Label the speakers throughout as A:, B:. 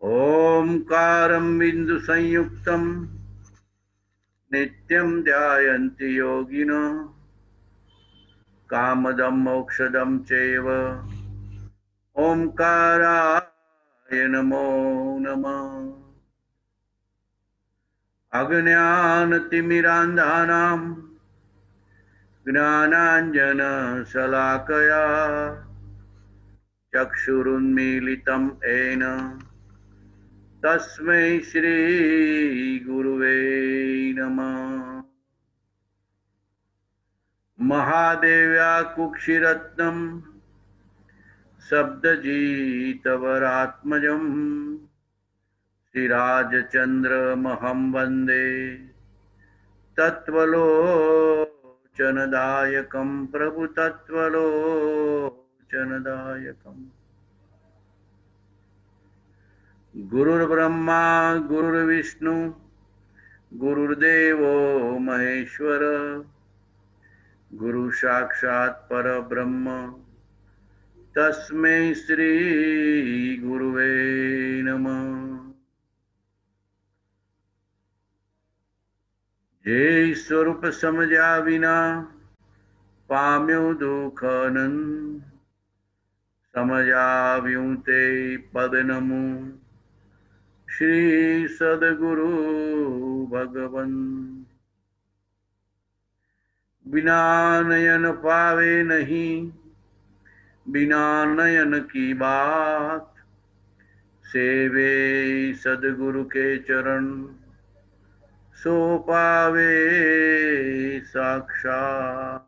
A: ओंकारं बिंदु संयुक्तं नित्यं ध्यायन्ति योगिनो कामदं मोक्षदं चैव ओंकाराय नमो नमः। अज्ञानतिमिरान्धानां ज्ञानाञ्जनशलाकया चक्षुरुन्मीलितं येन तस्मै श्रीगुरुवे नमः। महादेव्याकुक्षिरत्नं शब्दजितवरात्मजं श्रीराजचन्द्रमहं वन्दे तत्त्वलोचनदायकं प्रभुतत्त्वलोचनदायकम्। गुरुर्ब्रह्मा गुरुर्विष्णु गुरुर्देवो महेश्वर गुरु साक्षात् परब्रह्म तस्मै श्री गुरुवे नमः। जय स्वरूप समझा बिना पाम्यो दुख नंद समझाव्यूं ते पद नमो श्री सदगुरु भगवन। बिना नयन पावे नहीं बिना नयन की बात सेवे सदगुरु के चरण सो पावे साक्षात।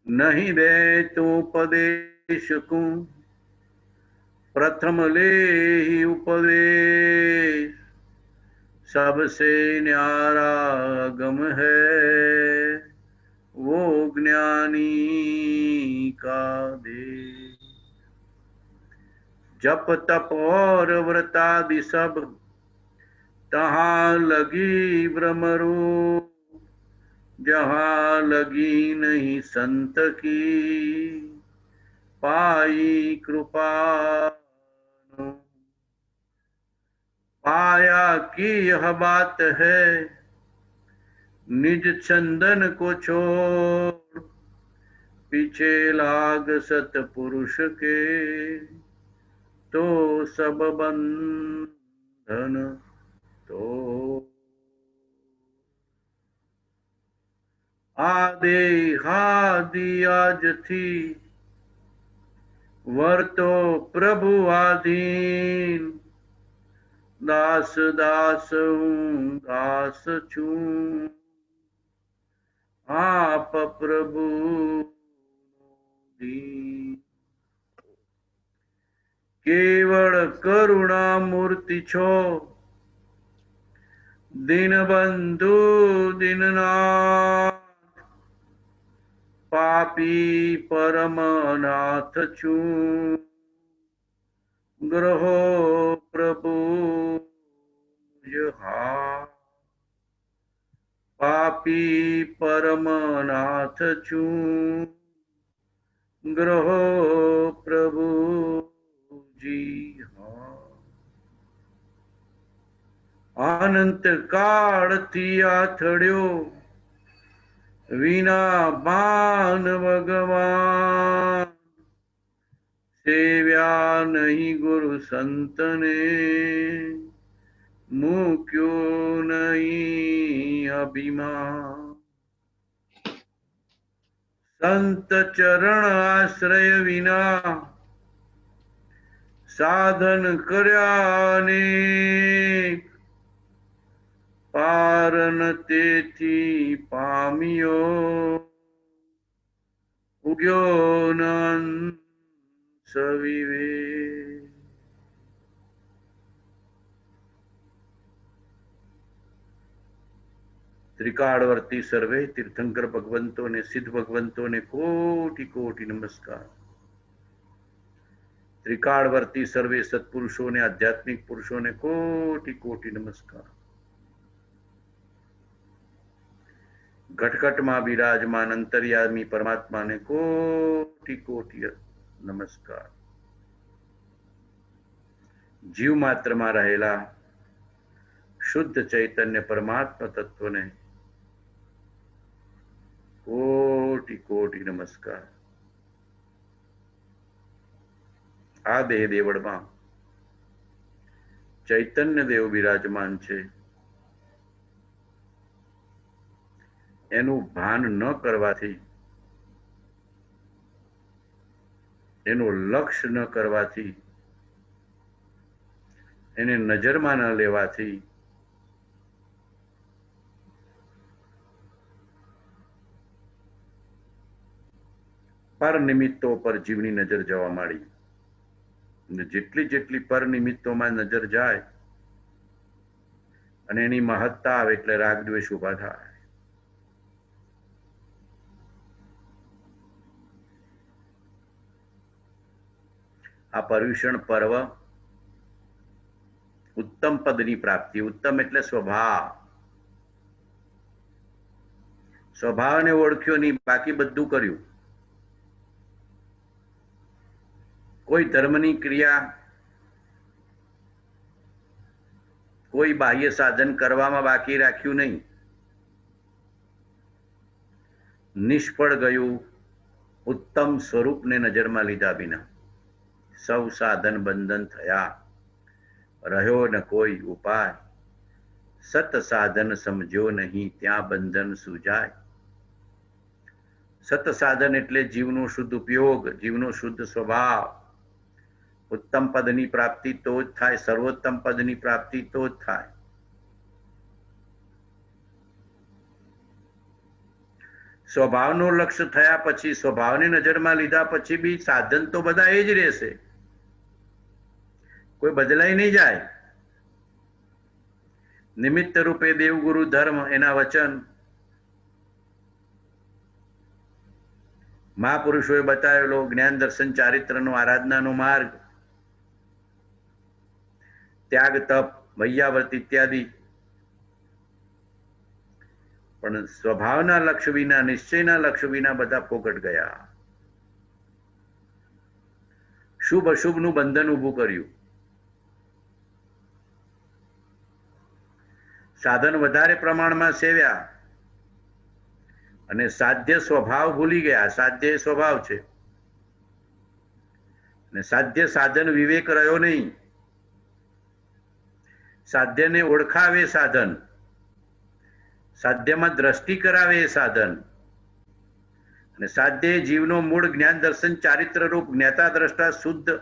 A: नहीं दे तो उपदेश को प्रथम ले ही उपदेश सबसे न्यारा गम है वो ज्ञानी का देश। जप तप और व्रतादि सब तहाँ लगी भ्रमरो जहाँ लगी नहीं संत की पाई कृपा। पाया की यह बात है निज चंदन को छोड़ पीछे लाग सतपुरुष के तो सब बंधन तो। आदे हादि आज थी वर्तो प्रभु आधीन दास दास हूँ दास छूं आप प्रभु दीन। केवल करुणा मूर्ति छो दीन बंधु दीननाथ पापी परमनाथ छूं ग्रहो प्रभु मुझहा। पापी परमनाथ छूं ग्रहो प्रभु जी हाँ। अनंत काल थी आथड़्यो विना बान भगवान सेव्या नहीं गुरु संत ने मुँह क्यों नहीं अभिमान। संत चरण आश्रय विना साधन कर्या अनेक पारन तेथी पामियो उग्यो नन सविवे। त्रिकालवर्ती सर्वे तीर्थंकर भगवंतों ने सिद्ध भगवंतों ने कोटि कोटि नमस्कार। त्रिकालवर्ती सर्वे सत्पुरुषों ने आध्यात्मिक पुरुषों ने कोटि कोटि नमस्कार। घटघट मां विराजमान अंतर्यामी परमात्मा ने कोटि कोटि नमस्कार। જીવ માત્રમાં રહેલા શુદ્ધ ચૈતન્ય પરમાત્મા તત્વને કોટી કોટી નમસ્કાર. આ દેહ દેવળમાં ચૈતન્ય દેવ બિરાજમાન છે. એનું ભાન ન કરવાથી, એનું લક્ષ્ય ન કરવાથી, એને નજરમાં ન લેવાથી પર નિમિત્તો પર જીવની નજર જવા માંડી. જેટલી જેટલી પર નિમિત્તોમાં નજર જાય અને એની મહત્તા આવે એટલે રાગ દ્વેષ ઉભા થાય. આ પર્યુષણ પર્વ ઉત્તમ પદની પ્રાપ્તિ. ઉત્તમ એટલે સ્વભાવ. સ્વભાવને ઓળખ્યો નહીં, બાકી બધું કર્યું. કોઈ ધર્મની ક્રિયા, કોઈ બાહ્ય સાધન કરવામાં બાકી રાખ્યું નહીં. નિષ્ફળ ગયું ઉત્તમ સ્વરૂપને નજરમાં લીધા વિના. સૌ સાધન બંધન થયા, રહ્યો ન કોઈ ઉપાય. સત સાધન સમજ્યો નહીં, ત્યાં બંધન સૂજાય. સત સાધન એટલે જીવનો શુદ્ધ ઉપયોગ, જીવનો શુદ્ધ સ્વભાવ. ઉત્તમ પદની પ્રાપ્તિ તો જ થાય, સર્વોત્તમ પદની પ્રાપ્તિ તો જ થાય. સ્વભાવનો લક્ષ્ય થયા પછી, સ્વભાવને નજરમાં લીધા પછી બી સાધન તો બધા એ જ રહેશે, કોઈ બદલાઈ નહીં જાય. નિમિત્ત રૂપે દેવગુરુ ધર્મ, એના વચન મહાપુરુષોએ બતાવેલો જ્ઞાન દર્શન ચારિત્રનો આરાધનાનો માર્ગ, ત્યાગ તપ વૈયાવર્ત ઇત્યાદિ. પણ સ્વભાવના લક્ષ્ય વિના, નિશ્ચયના લક્ષ્ય વિના બધા ફોકટ ગયા. શુભ અશુભનું બંધન ઊભું કર્યું. સાધન વધારે પ્રમાણમાં સેવ્યા અને સાધ્ય સ્વભાવ ભૂલી ગયા. સાધ્ય એ સ્વભાવ છે અને સાધ્ય સાધન વિવેક રહ્યો નહીં. સાધ્યને ઓળખાવે સાધન, સાધ્યમાં દ્રષ્ટિ કરાવે એ સાધન. અને સાધ્ય જીવનો મૂળ જ્ઞાન દર્શન ચારિત્ર રૂપ જ્ઞાતા દ્રષ્ટા શુદ્ધ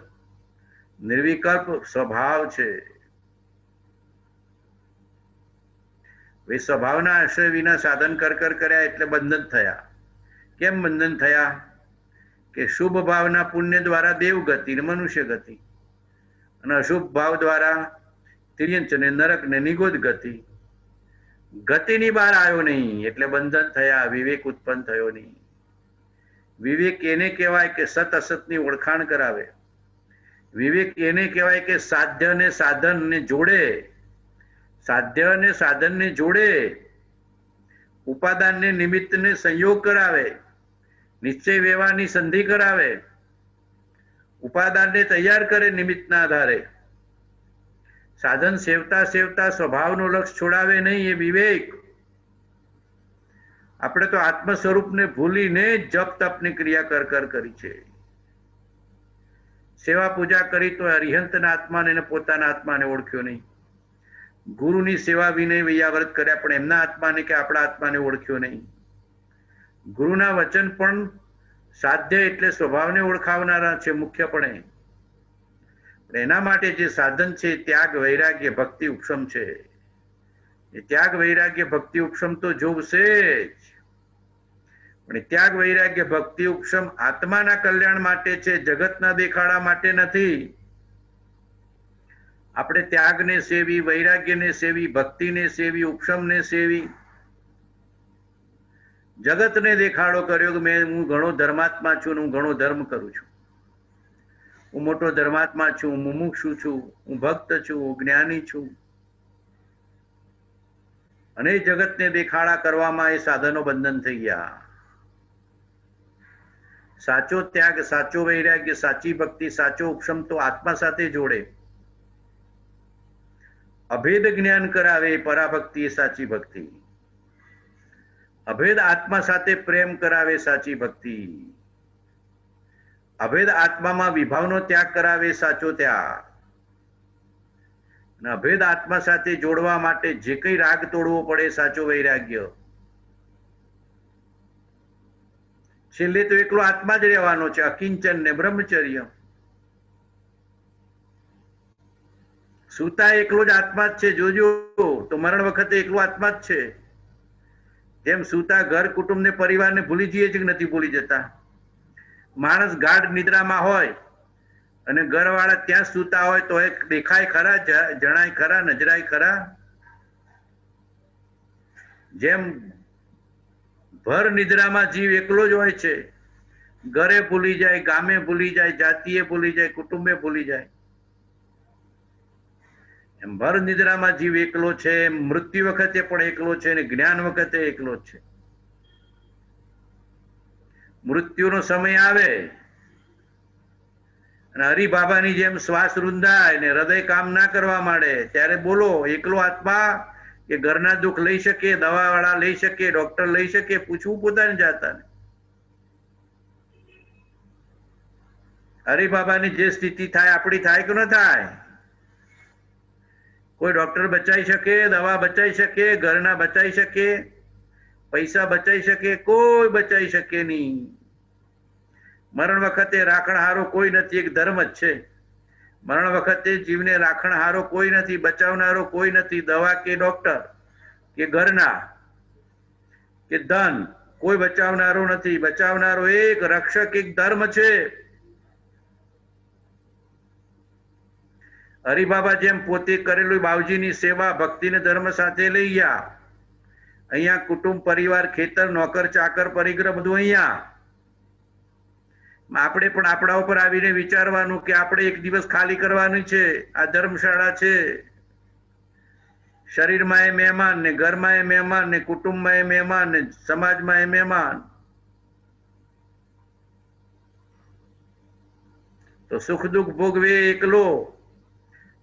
A: નિર્વિકલ્પ સ્વભાવ છે. એ સ્વભાવના આશ્રય વિના સાધન કર કર્યા એટલે બંધન થયા. કેમ બંધન થયા? કે શુભ ભાવના પુણ્ય દ્વારા દેવગતિ ને મનુષ્ય ગતિ, અને અશુભ ભાવ દ્વારા તિર્યંચ ને નરક ને નિગોદ ગતિ. ગતિની બહાર આવ્યો નહીં એટલે બંધન થયા. વિવેક ઉત્પન્ન થયો નહીં. વિવેક એને કહેવાય કે સત અસતની ઓળખાણ કરાવે. વિવેક એને કહેવાય કે સાધ્ય ને સાધનને જોડે, સાધ્ય અને સાધનને જોડે, ઉપાદાનને નિમિત્તને સંયોગ કરાવે, નિશ્ચય વ્યવહારની સંધિ કરાવે, ઉપાદાનને તૈયાર કરે નિમિત્તના આધારે. સાધન સેવતા સેવતા સ્વભાવનો લક્ષ છોડાવે નહીં, એ વિવેક. આપણે તો આત્મ સ્વરૂપને ભૂલીને જપ તપની ક્રિયા કર કરી છે. સેવા પૂજા કરી તો અરિહંતના આત્માને અને પોતાના આત્માને ઓળખ્યો નહીં. ગુરુની સેવા વિનય વૈયાવ્રત કર્યા પણ એમના આત્માને કે આપણા આત્માને ઓળખ્યો નહીં. ગુરુના વચન પણ સાધ્ય એટલે સ્વભાવને ઓળખાવનારા છે મુખ્યપણે. એના માટે જે સાધન છે ત્યાગ વૈરાગ્ય ભક્તિ ઉપશમ છે. એ ત્યાગ વૈરાગ્ય ભક્તિ ઉપશમ તો જોવશે જ, પણ ત્યાગ વૈરાગ્ય ભક્તિ ઉપશમ આત્માના કલ્યાણ માટે છે, જગતના દેખાડા માટે નથી. આપણે ત્યાગને સેવી, વૈરાગ્યને સેવી, ભક્તિને સેવી, ઉપશમને સેવી, જગતને દેખાડો કર્યો કે હું ઘણો ધર્માત્મા છું, હું ઘણો ધર્મ કરું છું, હું મોટો ધર્માત્મા છું, હું મુમુક્ષુ છું, હું ભક્ત છું, હું જ્ઞાની છું. અને જગતને દેખાડા કરવામાં એ સાધનો બંધન થઈ ગયા. સાચો ત્યાગ, સાચો વૈરાગ્ય, સાચી ભક્તિ, સાચો ઉપશમ તો આત્મા સાથે જોડે. અભેદ જ્ઞાન કરાવે પરાભક્તિ એ સાચી ભક્તિ. અભેદ આત્મા સાથે પ્રેમ કરાવે સાચી ભક્તિ. અભેદ આત્મામાં વિભાવનો ત્યાગ કરાવે સાચો ત્યાગ. અને અભેદ આત્મા સાથે જોડવા માટે જે કઈ રાગ તોડવો પડે સાચો વૈરાગ્ય. છેલ્લે તો એકલો આત્મા જ રહેવાનો છે, અકિંચન ને બ્રહ્મચર્ય. સૂતા એકલો જ આત્મા જ છે, જોજો તો મરણ વખતે એકલો આત્મા જ છે. તેમ સૂતા ઘર કુટુંબ ને પરિવારને ભૂલી જઈએ છે કે નથી ભૂલી જતા? માણસ ગાઢ નિદ્રામાં હોય અને ઘરવાળા ત્યાં સૂતા હોય તો એક દેખાય ખરા, જણાય ખરા, નજરાય ખરા? જેમ ભર નિદ્રામાં જીવ એકલો જ હોય છે, ઘરે ભૂલી જાય, ગામે ભૂલી જાય, જાતિએ ભૂલી જાય, કુટુંબે ભૂલી જાય. એમ ભર નિદ્રામાં જીવ એકલો છે, મૃત્યુ વખતે પણ એકલો છે અને જ્ઞાન વખતે એકલો જ છે. મૃત્યુનો સમય આવે અને હરિબાબાની જેમ શ્વાસ રૂંધાય ને હૃદય કામ ના કરવા માંડે ત્યારે બોલો, એકલો આત્મા કે ઘરના દુઃખ લઈ શકે, દવા વાળા લઈ શકે, ડોક્ટર લઈ શકે? પૂછવું પોતાને જાતાને. હરિબાબાની જે સ્થિતિ થાય આપણી થાય કે ન થાય? કોઈ ડોક્ટર બચાવી શકે, દવા બચાવી શકે, ઘરના બચાવી શકે, પૈસા બચાવી શકે? કોઈ બચાવી શકે નહીં. મરણ વખતે રાખણહારો કોઈ નથી, એક ધર્મ જ છે. મરણ વખતે જીવને રાખણહારો કોઈ નથી, બચાવનારો કોઈ નથી. દવા કે ડોક્ટર કે ઘરના કે ધન, કોઈ બચાવનારો નથી. બચાવનારો એક રક્ષક, એક ધર્મ છે. હરિબાબા જેમ પોતે કરેલું બાવજીની સેવા ભક્તિને ધર્મ સાથે લઈ ગયા. અહીંયા કુટુંબ, પરિવાર, ખેતર, નોકર, ચાકર, પરિગ્રહ બધું અહીંયા. આપણે પણ આપણા ઉપર આવીને વિચારવાનું કે આપણે એક દિવસ ખાલી કરવાની છે. આ ધર્મશાળા છે. શરીરમાં એ મહેમાન ને, ઘરમાં એ મહેમાન ને, કુટુંબમાં એ મહેમાન ને, સમાજમાં એ મહેમાન. તો સુખ દુઃખ ભોગવે એકલો,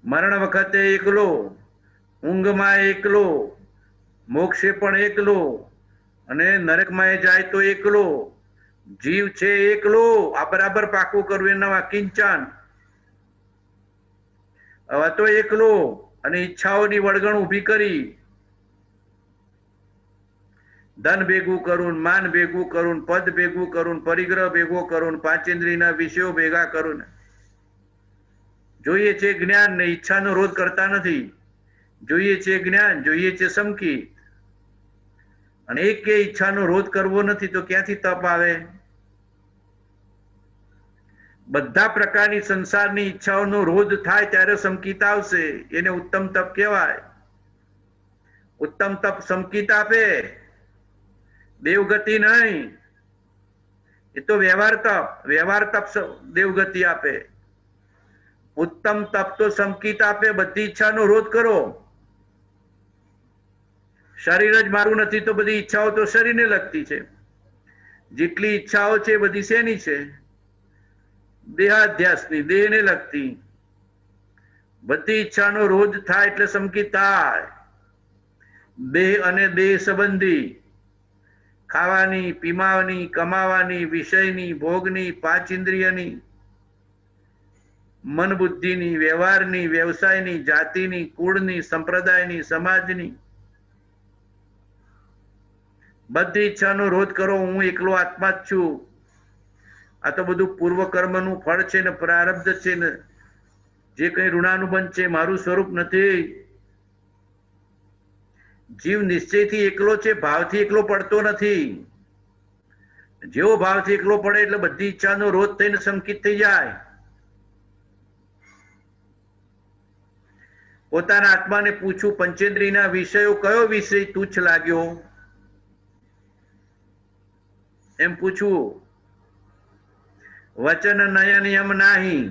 A: મરણ વખતે એકલો, ઊંઘમાં એકલો, મોક્ષે પણ એકલો, અને નરકમાં જાય તો એકલો. જીવ છે એકલો. આ બરાબર પાકું કરવું એના કિંચન. હવે તો એકલો અને ઈચ્છાઓની વળગણ ઊભી કરી. ધન ભેગું કરું, માન ભેગું કરું, પદ ભેગું કરું, પરિગ્રહ ભેગો કરું, પાંચેન્દ્રિયના વિષયો ભેગા કરું. જોઈએ છે જ્ઞાન ને ઈચ્છાનો રોધ કરતા નથી. જોઈએ છે જ્ઞાન, જોઈએ છે સમકી, અને એક ઈચ્છાનો રોધ કરવો નથી તો ક્યાંથી તપ આવે? બધા પ્રકારની સંસારની ઈચ્છાઓનો રોધ થાય ત્યારે સમકીત આવશે. એને ઉત્તમ તપ કહેવાય. ઉત્તમ તપ સમકીત આપે, દેવગતિ નહીં. એ તો વ્યવહાર તપ. વ્યવહાર તપ દેવગતિ આપે. ઉત્તમ તપ તો સમકીત આપે. બધી ઈચ્છાનો રોધ કરો. શરીર જ મારું નથી તો બધી ઈચ્છાઓ તો શરીરને લગતી છે. જેટલી ઈચ્છાઓ છે બધી શેની છે? દેહાધ્યાસની, દેહને લગતી. બધી ઈચ્છાનો રોધ થાય એટલે સમકીત થાય. દેહ અને દેહ સંબંધી, ખાવાની, પીમાવાની, કમાવાની, વિષયની, ભોગની, પાંચ ઇન્દ્રિયની, મન બુદ્ધિની, વ્યવહારની, વ્યવસાયની, જાતિની, કુળની, સંપ્રદાયની, સમાજની, બધી ઈચ્છાનો રોધ કરો. હું એકલો આત્મા જ છું. આ તો બધું પૂર્વ કર્મનું ફળ છે ને, પ્રારબ્ધ છે ને, જે કઈ ઋણાનુબંધ છે, મારું સ્વરૂપ નથી. જીવ નિશ્ચયથી એકલો છે, ભાવથી એકલો પડતો નથી. જેવો ભાવથી એકલો પડે એટલે બધી ઈચ્છાનો રોધ થઈને સંકિત થઈ જાય. પોતાના આત્માને પૂછું, પંચેન્દ્રિયના વિષયો કયો વિષય તુચ્છ લાગ્યો? એમ પૂછવું. વચન નયન યમ નાહી,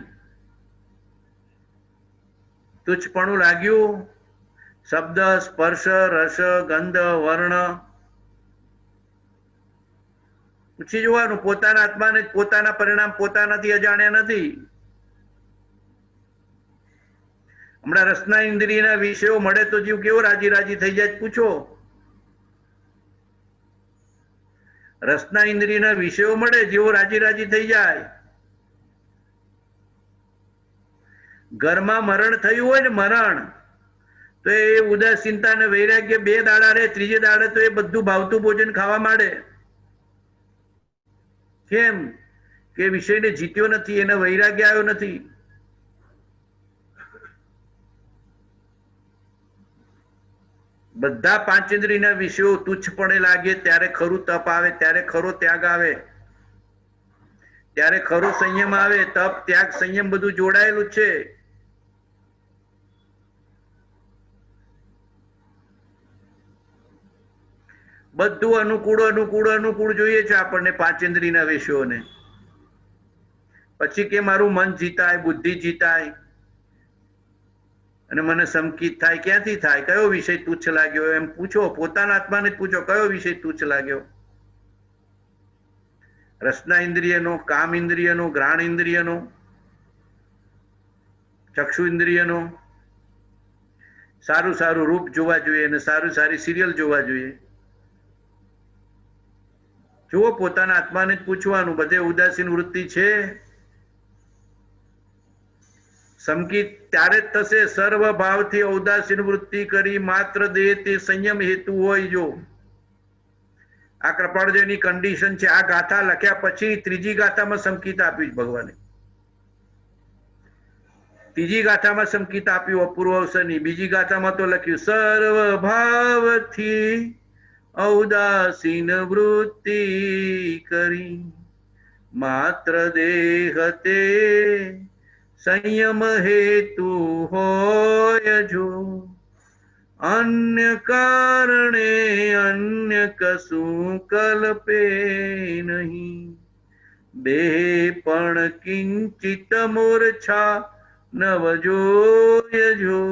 A: તુચ્છપણું લાગ્યું? શબ્દ, સ્પર્શ, રસ, ગંધ, વર્ણ પૂછી જોવાનું. પોતાના આત્માને પોતાના પરિણામ પોતાનાથી અજાણ્યા નથી. હમણાં રસના ઇન્દ્રિયના વિષયો મળે તો જીવ કેવો રાજી રાજી થઈ જાય પૂછો. રસના ઇન્દ્રિયના વિષયો મળે જેવો રાજી રાજી થઈ જાય. ઘરમાં મરણ થયું હોય ને મરણ, તો એ ઉદાસીનતા અને વૈરાગ્ય 2 દાડા રહે, ત્રીજે દાડે તો એ બધું ભાવતું ભોજન ખાવા માંડે. કેમ કે વિષયને જીત્યો નથી, એને વૈરાગ્ય આવ્યો નથી. બધા પાંચેન્દ્રિયના વિષયો તુચ્છપણે લાગે ત્યારે ખરું તપ આવે, ત્યારે ખરો ત્યાગ આવે, ત્યારે ખરો સંયમ આવે. તપ ત્યાગ સંયમ બધું જોડાયેલું છે. બધું અનુકૂળ અનુકૂળ અનુકૂળ જોઈએ છે આપણને પાંચેન્દ્રિયના વિષયોને. પછી કે મારું મન જીતાય, બુદ્ધિ જીતાય અને મને સંકિત થાય. ક્યાંથી થાય? કયો વિષય તુચ્છ લાગ્યો એમ પૂછો, પોતાના આત્માને જ પૂછો કયો વિષય તુચ્છ લાગ્યો. રસના ઇન્દ્રિયનો, કામ ઇન્દ્રિયનો, ઘ્રાણ ઇન્દ્રિયનો, ચક્ષુ ઇન્દ્રિયનો. સારું સારું રૂપ જોવા જોઈએ અને સારી સિરિયલ જોવા જોઈએ. જુઓ, પોતાના આત્માને જ પૂછવાનું. બધે ઉદાસીન વૃત્તિ છે. સંકિત ત્યારે જ થશે સર્વ ભાવથી ઉદાસીન વૃત્તિ કરી માત્ર દેહ તે સંયમ હેતુ હોય. જો આ કૃપાળજીની કન્ડિશન છે. આ ગાથા લખ્યા પછી ત્રીજી ગાથામાં સંકિત આપ્યું ભગવાને. ત્રીજી ગાથામાં સંકિત આપ્યું અપૂર્વ અવસરની. બીજી ગાથામાં તો લખ્યું સર્વ ભાવથી ઔદાસીન વૃત્તિ કરી માત્ર દેહ તે સંયમ હેતુ હોય. જો અન્ય કારણે અન્ય કશું કલ્પે નહીં, દેહ પણ કિંચિત મૂર્છા નવ જોય. જો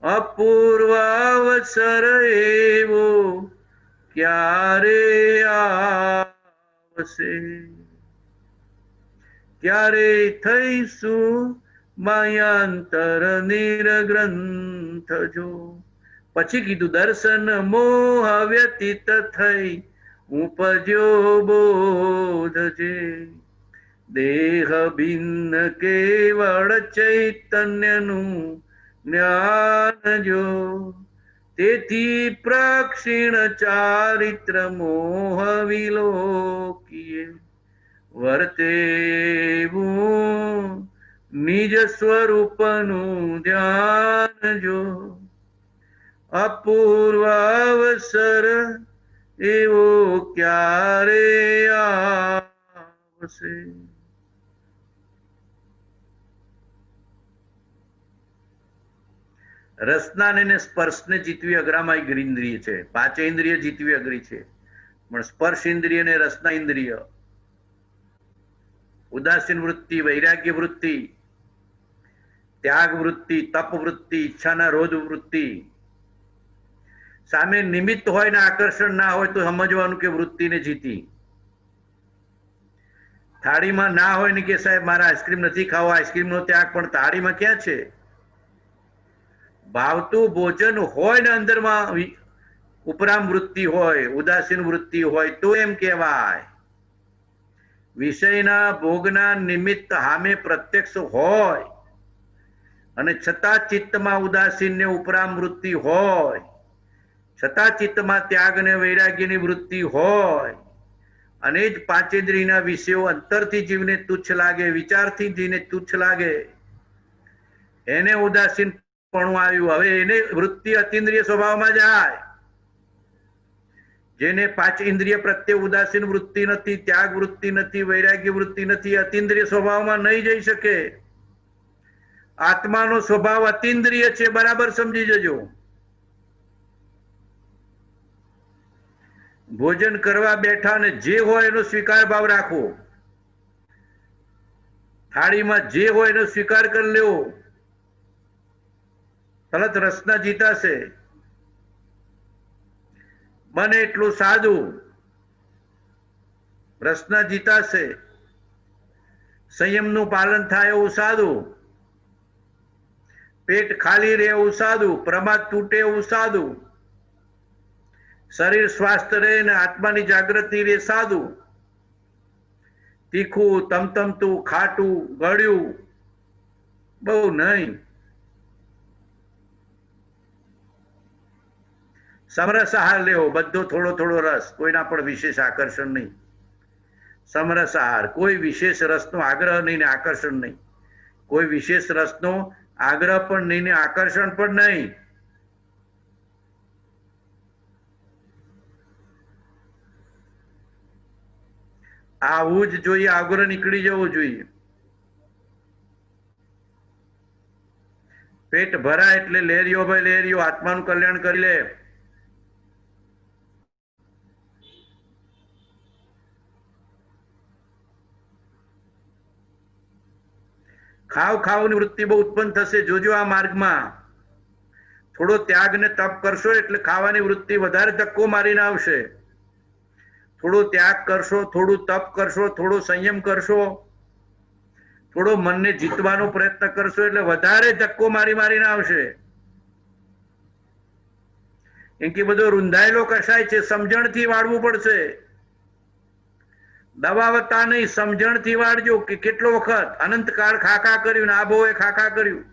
A: અપૂર્વાવસર એવો ક્યારે આવશે, ક્યારે થઈશું માયાંતર નિર્ગ્રંથ. જો પછી કીધું દર્શન મોહ વ્યતીત થઈ ઉપજ્યો બોધ છે, દેહ ભિન્ન કેવળ ચૈતન્યનું જ્ઞાન. જો તેથી પ્રક્ષીણ ચારિત્ર મોહ વિલોકીએ વર્તેવું નિજ સ્વરૂપનું ધ્યાન. જો અપૂર્વ અવસર એવો ક્યારે આવશે. રસના ને સ્પર્શને જીતવી અઘરામાં ઇન્દ્રિય છે. પાંચે ઇન્દ્રિય જીતવી અઘરી છે, પણ સ્પર્શ ઇન્દ્રિય ને રસના ઇન્દ્રિય, ઉદાસીન વૃત્તિ, વૈરાગ્ય વૃત્તિ, ત્યાગ વૃત્તિ, તપ વૃત્તિ, ઈચ્છાના રોધ વૃત્તિ. સામે નિમિત્ત હોય ને આકર્ષણ ના હોય તો સમજવાનું કે વૃત્તિને જીતી. થાળીમાં ના હોય ને કે સાહેબ મારા આઈસ્ક્રીમ નથી ખાવો, આઈસ્ક્રીમનો ત્યાગ, પણ થાળીમાં ક્યાં છે? ભાવતું ભોજન હોય ને અંદરમાં ઉપરામ વૃત્તિ હોય, ઉદાસીન વૃત્તિ હોય તો એમ કહેવાય. વિષયના ભોગના નિમિત્ત સામે પ્રત્યક્ષ હોય અને છતાં ચિત્તમાં ઉદાસીન ને ઉપરામ વૃત્તિ હોય, છતાં ચિત્તમાં ત્યાગ ને વૈરાગ્યની વૃત્તિ હોય, અને જ પાંચેન્દ્રિયના વિષયો અંતરથી જીવને તુચ્છ લાગે, વિચારથી જીવને તુચ્છ લાગે, એને ઉદાસીન પણ આવ્યું. હવે એને વૃત્તિ અતિન્દ્રિય સ્વભાવમાં જાય. જેને પાંચ ઇન્દ્રિય પ્રત્યે ઉદાસીન વૃત્તિ નથી, ત્યાગ વૃત્તિ નથી, વૈરાગ્ય વૃત્તિ નથી, અતિન્દ્રિય સ્વભાવમાં નહીં જઈ શકે. આત્માનો સ્વભાવ અતિન્દ્રિય છે, બરાબર સમજી જજો. ભોજન કરવા બેઠા ને જે હોય એનો સ્વીકાર ભાવ રાખવો. થાળીમાં જે હોય એનો સ્વીકાર કરી લેવો, તરત રસના જીતાશે. બને એટલું સાદું, રસના જીતાશે. સંયમનું પાલન થાય એવું સાદું. પેટ ખાલી રહે એવું સાદું, પ્રમાદ તૂટે એવું સાદું, શરીર સ્વાસ્થ્ય રહે ને આત્માની જાગૃતિ રહે સાદું, તીખું, તમતમતું, ખાટું, ગળ્યું બહુ નહીં. સમરસ આહાર લેવો, બધો થોડો થોડો રસ, કોઈના પણ વિશેષ આકર્ષણ નહીં. સમરસ આહાર, કોઈ વિશેષ રસનો આગ્રહ નહીં ને આકર્ષણ નહીં, કોઈ વિશેષ રસનો આગ્રહ પણ નહીં ને આકર્ષણ પણ નહીં. આવું જ જોઈએ, આગ્રહ નીકળી જવો જોઈએ. પેટ ભરાય એટલે લેરિયો ભાઈ લેરિયો, આત્માનું કલ્યાણ કરી લે. ખાવ ખાવની વૃત્તિ બહુ ઉત્પન્ન થશે. જોજો આ માર્ગમાં થોડો ત્યાગ ને તપ કરશો એટલે ખાવાની વૃત્તિ વધારે ધક્કો મારીને આવશે. થોડો ત્યાગ કરશો, થોડું તપ કરશો, થોડો સંયમ કરશો, થોડો મનને જીતવાનો પ્રયત્ન કરશો એટલે વધારે ધક્કો મારી મારીને આવશે. કેમ કે બધો રૂંધાયેલો કસાય છે, સમજણથી વાળવું પડશે. દબાવતા નહીં, સમજણથી વાળજો. કે કેટલો વખત અનંતકાળ ખાખા કર્યું ને આબોએ ખાખા કર્યું.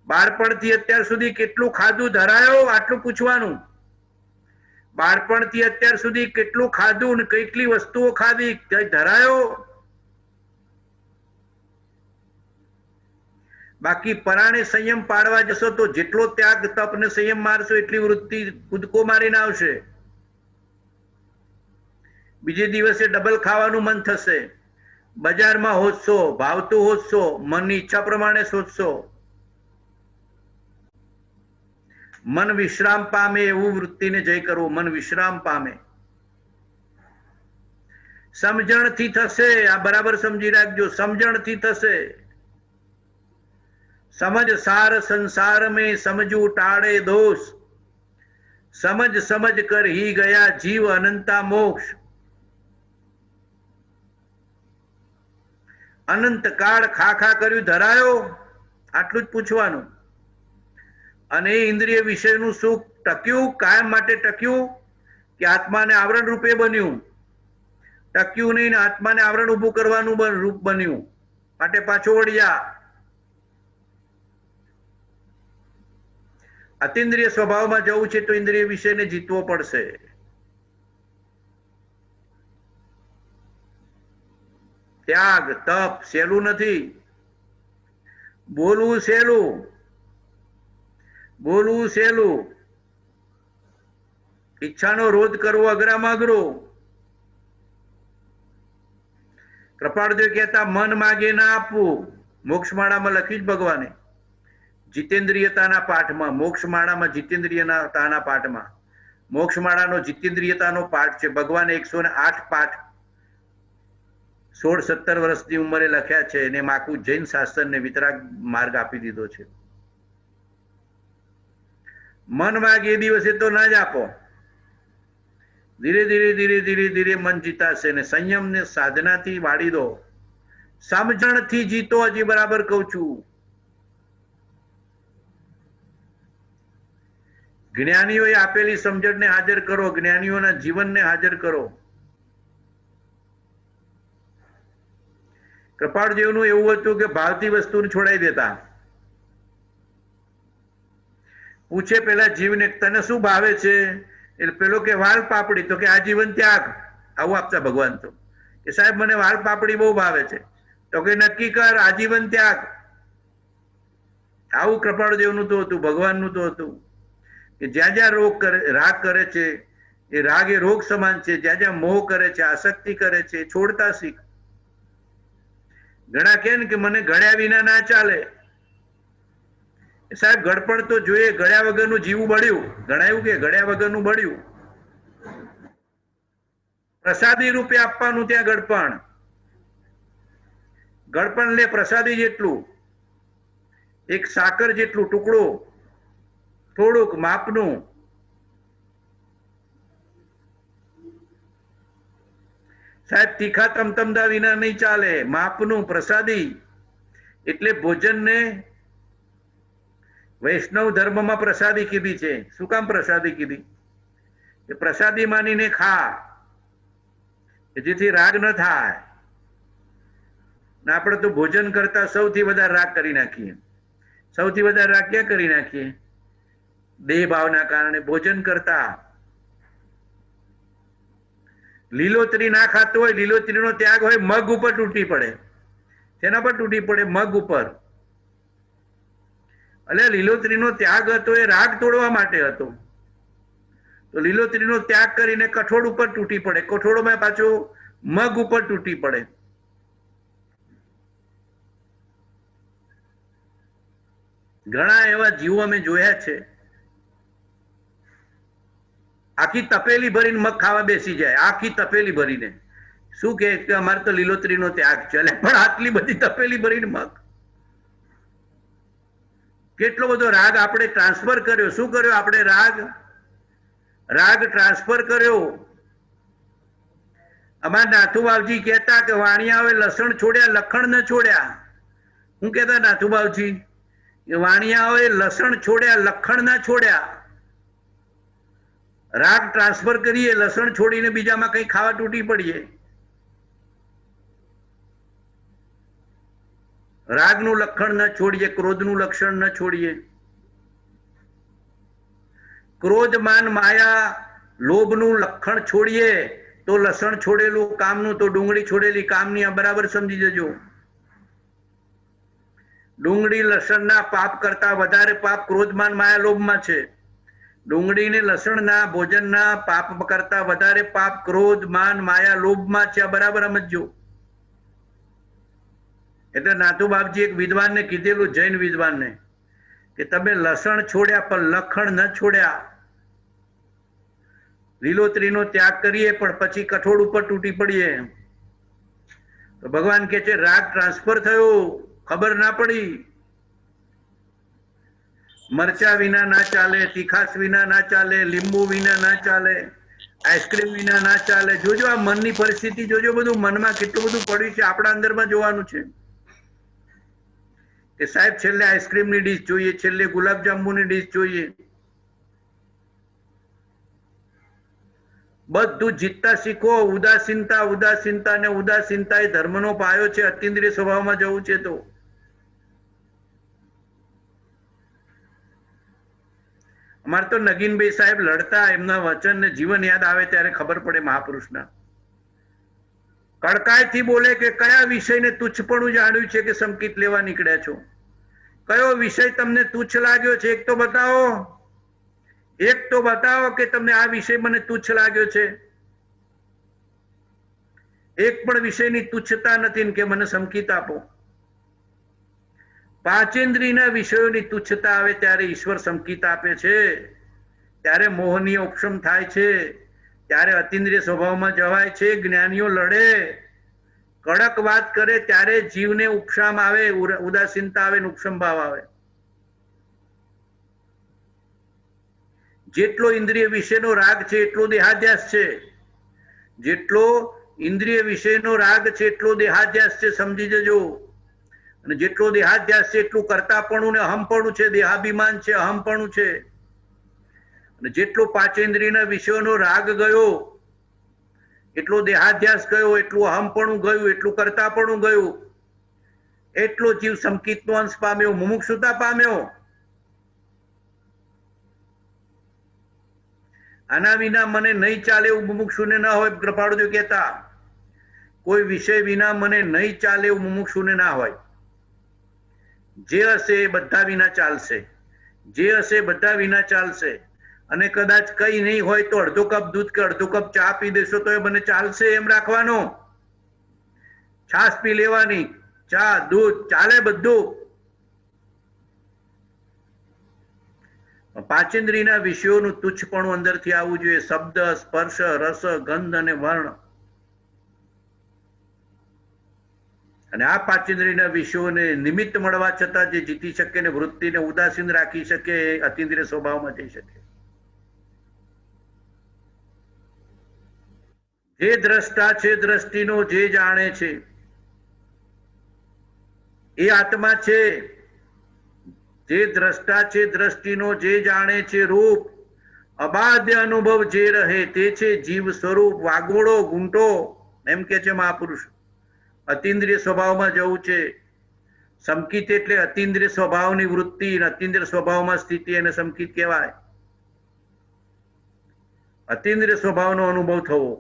A: બાળપણથી અત્યાર સુધી કેટલું ખાધું ધરાયો, આટલું પૂછવાનું. બાળપણથી અત્યાર સુધી કેટલું ખાધું ને કેટલી વસ્તુઓ ખાધી, કઈ ધરાયો. બાકી પરાણે સંયમ પાડવા જશો તો જેટલો ત્યાગ તપ ને સંયમ મારશો એટલી વૃત્તિ કૂદકો મારીને આવશે. બીજે દિવસે ડબલ ખાવાનું મન થશે. બજારમાં હોદશો, ભાવતું હોદશો, મનની ઈચ્છા પ્રમાણે શોધશો. મન વિશ્રામ પામે એવું વૃત્તિને જય કરવો. મન વિશ્રામ પામે, સમજણથી થશે. આ બરાબર સમજી રાખજો, સમજણથી થશે. સમજ સાર સંસાર में સમજુ ટાળે દોષ, સમજ સમજ કર હી ગયા જીવ અનંતા મોક્ષ. અનંત કાળ ખાખા કર્યું ધરાયો, આટલું જ પૂછવાનું. અને એ ઇન્દ્રિય વિષયનું સુખ ટક્યું, કાયમ માટે ટક્યું કે આત્માને આવરણ રૂપે બન્યું? ટક્યું નહીં ને આત્માને આવરણ ઉભું કરવાનું રૂપ બન્યું. માટે પાછો વળ્યા. અતિન્દ્રિય સ્વભાવમાં જવું છે તો ઇન્દ્રિય વિષયને જીતવો પડશે. ત્યાગ તપ સહેલું નથી. બોલવું સહેલું, બોલવું સહેલું. ઈચ્છાનો રોધ કરવો અઘરામાં અઘરો. કૃપાળદેવ કહેતા મન માગે ના આપવું. મોક્ષમાળામાં લખ્યું જ ભગવાને, જીતેન્દ્રિયતાના પાઠમાં, મોક્ષમાળામાં જીતેન્દ્રિયતાના પાઠમાં. મોક્ષમાળાનો જીતેન્દ્રિયતાનો પાઠ છે. ભગવાને 108 પાઠ 16-17 વર્ષની ઉંમરે લખ્યા છે. અને આખું જૈન શાસ્ત્રને વિતરાગ માર્ગ આપી દીધો છે. મન માગે એ દિવસે તો ના જ આપો. ધીરે ધીરે ધીરે ધીરે ધીરે મન જીતાશે ને સંયમ ને સાધનાથી વાળી દો. સમજણથી જીતો. હજી બરાબર કહું છું. જ્ઞાનીઓએ આપેલી સમજણને હાજર કરો, જ્ઞાનીઓના જીવનને હાજર કરો. કૃપાળદેવનું એવું હતું કે ભાવતી વસ્તુને છોડાઈ દેતા. પૂછે પેલા જીવને તને શું ભાવે છે? એટલે પેલો કે વાલ પાપડી. તો કે આજીવન ત્યાગ. આવું આપતા ભગવાન તો કે સાહેબ મને વાલ પાપડી બહુ ભાવે છે. તો કે નક્કી કર આજીવન ત્યાગ. આવું કૃપાળદેવનું તો હતું, ભગવાનનું તો હતું. કે જ્યાં જ્યાં રાગ કરે છે એ રાગ એ રોગ સમાન છે. જ્યાં જ્યાં મોહ કરે છે, આસક્તિ કરે છે, છોડતા શીખ. ઘણા કહે ને કે મને ગળ્યા વિના ના ચાલે. સાહેબ ગળપણ તો જોઈએ. ગળ્યા વગરનું જીવું બળ્યું. ઘણા એવું કે ગળ્યા વગરનું બળ્યું. પ્રસાદી રૂપે આપવાનું ત્યાં ગળપણ. ગળપણ લે પ્રસાદી જેટલું, એક સાકર જેટલું ટુકડો, થોડુંક માપનું. સાહેબ તીખા તમતમદા વિના નહીં ચાલે. માપનું પ્રસાદી એટલે ભોજનને વૈષ્ણવ ધર્મમાં પ્રસાદી કીધી છે. શું કામ પ્રસાદી કીધી? કે પ્રસાદી માનીને ખા, જેથી રાગ ન થાય. આપણે તો ભોજન કરતા સૌથી વધારે રાગ કરી નાખીએ. સૌથી વધારે રાગ ક્યાં કરી નાખીએ? દેહ ભાવના કારણે ભોજન કરતા. લીલોતરી ના ખાતો હોય, લીલોતરીનો ત્યાગ હોય, મગ ઉપર તૂટી પડે. તેના પર તૂટી પડે? મગ ઉપર. એટલે લીલોતરીનો ત્યાગ હતો એ રાગ તોડવા માટે હતો. તો લીલોતરીનો ત્યાગ કરીને કઠોળ ઉપર તૂટી પડે, કઠોળમાં પાછું મગ ઉપર તૂટી પડે. ઘણા એવા જીવો અમે જોયા છે, આખી તપેલી ભરીને મગ ખાવા બેસી જાય, આખી તપેલી ભરીને. શું કે અમારે તો લીલોતરીનો ત્યાગ ચાલે, પણ આટલી બધી તપેલી ભરીને મગ. કેટલો બધો રાગ આપણે ટ્રાન્સફર કર્યો. શું કર્યો આપણે? રાગ ટ્રાન્સફર કર્યો. અમારા નાથુબાવજી કહેતા કે વાણિયાઓએ લસણ છોડ્યા, લખણ ન છોડ્યા. શું કહેતા નાથુબાવજી? વાણિયાઓએ લસણ છોડ્યા, લખણ ના છોડ્યા. રાગ ટ્રાન્સફર કરીએ, લસણ છોડીને બીજામાં કઈ ખાવા તૂટી પડીએ. રાગનું લક્ષણ ન છોડીએ, ક્રોધનું લક્ષણ ન છોડીએ. ક્રોધ માન માયા લોભનું લક્ષણ છોડીએ તો લસણ છોડેલું કામનું, તો ડુંગળી છોડેલી કામની. આ બરાબર સમજી જજો. ડુંગળી લસણના પાપ કરતા વધારે પાપ ક્રોધમાન માયા લોભમાં છે. ડુંગળીને લસણના ભોજનના પાપ કરતા વધારે પાપ ક્રોધ માન માયા લોભમાં છે. આ બરાબર સમજો. એટલે નાથુબાપજી એક વિદ્વાનને કીધેલું, જૈન વિદ્વાનને, કે તમે લસણ છોડ્યા પણ લખણ ન છોડ્યા. લીલોતરીનો ત્યાગ કરીએ પણ પછી કઠોળ ઉપર તૂટી પડીએ. તો ભગવાન કે છે રાગ ટ્રાન્સફર થયો, ખબર ના પડી. મરચા વિના ના ચાલે, તીખાસ વિના ના ચાલે, લીંબુ વિના ના ચાલે, આઈસ્ક્રીમ વિના ના ચાલે. જોજો આ મનની પરિસ્થિતિ, જોજો બધું મનમાં કેટલું બધું પડ્યું છે. આપણા અંદરમાં જોવાનું છે કે સાહેબ છેલ્લે આઈસ્ક્રીમની ડીશ જોઈએ, છેલ્લે ગુલાબજાંબુની ડીશ જોઈએ. બધું જીતતા શીખો. ઉદાસીનતા, ઉદાસીનતા ને ઉદાસીનતા એ ધર્મનો પાયો છે. અતિન્દ્રિય સ્વભાવમાં જવું છે તો અમારે તો નગીનભાઈ સાહેબ લડતા, એમના વચન ને જીવન યાદ આવે ત્યારે ખબર પડે મહાપુરુષના. કડકાઈથી બોલે કે કયા વિષયને તુચ્છપણું જાણ્યું છે કે સંકેત લેવા નીકળ્યા છો? કયો વિષય તમને તુચ્છ લાગ્યો છે? એક તો બતાવો, એક તો બતાવો કે તમને આ વિષય મને તુચ્છ લાગ્યો છે. એક પણ વિષયની તુચ્છતા નથી કે મને સંકેત આપો. પાંચેન્દ્રિયના વિષયોની તુચ્છતા આવે ત્યારે ઈશ્વર સંકેત આપે છે, ત્યારે મોહનીય ઉપશમ થાય છે, ત્યારે અતિન્દ્રિય સ્વભાવમાં જવાય છે. જ્ઞાનીઓ લડે, કડક વાત કરે ત્યારે જીવને ઉપશામ આવે, ઉદાસીનતા આવે, ઉપશમ ભાવ આવે. જેટલો ઇન્દ્રિય વિષયનો રાગ છે એટલો દેહાધ્યાસ છે. જેટલો ઇન્દ્રિય વિષયનો રાગ છે એટલો દેહાધ્યાસ છે, સમજી જજો. અને જેટલો દેહાધ્યાસ છે એટલું કર્તાપણું ને અહમપણું છે, દેહાભિમાન છે, અહમપણું છે. અને જેટલો પાંચેન્દ્રિયના વિષયોનો રાગ ગયો એટલો દેહાધ્યાસ ગયો, એટલું અહમપણું ગયું, એટલું કર્તાપણું ગયું, એટલો જીવ સંકિતનો અંશ પામ્યો, મુમુક્ષુતા પામ્યો. આના વિના મને નહીં ચાલે એવું મુમુક્ષુને ના હોય. કૃપાળુદેવ કહેતા, કોઈ વિષય વિના મને નહીં ચાલે એવું મુમુક્ષુને ના હોય. જે હશે એ બધા વિના ચાલશે, જે હશે બધા વિના ચાલશે. અને કદાચ કઈ નહીં હોય તો અડધો કપ દૂધ કે અડધો કપ ચા પી દેશો તો એ મને ચાલશે એમ રાખવાનો. છાશ પી લેવાની, ચા દૂધ ચાલે બધું. પાંચેન્દ્રિયના વિષયોનું તુચ્છપણું અંદરથી આવવું જોઈએ. શબ્દ, સ્પર્શ, રસ, ગંધ અને વર્ણ. અને આ પાંચેન્દ્રિયના વિષયોને નિમિત્ત મળવા છતાં જે જીતી શકે ને વૃત્તિને ઉદાસીન રાખી શકે, એ અતિન્દ્રિય સ્વભાવમાં જઈ શકે. જે દ્રષ્ટા છે દ્રષ્ટિનો, જે જાણે છે એ આત્મા છે. જે દ્રષ્ટા છે દ્રષ્ટિનો, જે જાણે છે રૂપ, અબાધ્ય અનુભવ જે રહે તે છે જીવ સ્વરૂપ. વાગોળો ગુંટો એમ કે છે મહાપુરુષ. અતિન્દ્રિય સ્વભાવમાં જવું છે. સંકિત એટલે અતિન્દ્રિય સ્વભાવની વૃત્તિ, અતિન્દ્રિય સ્વભાવમાં સ્થિતિ, એને સંકિત કહેવાય. અતિન્દ્રિય સ્વભાવનો અનુભવ થવો.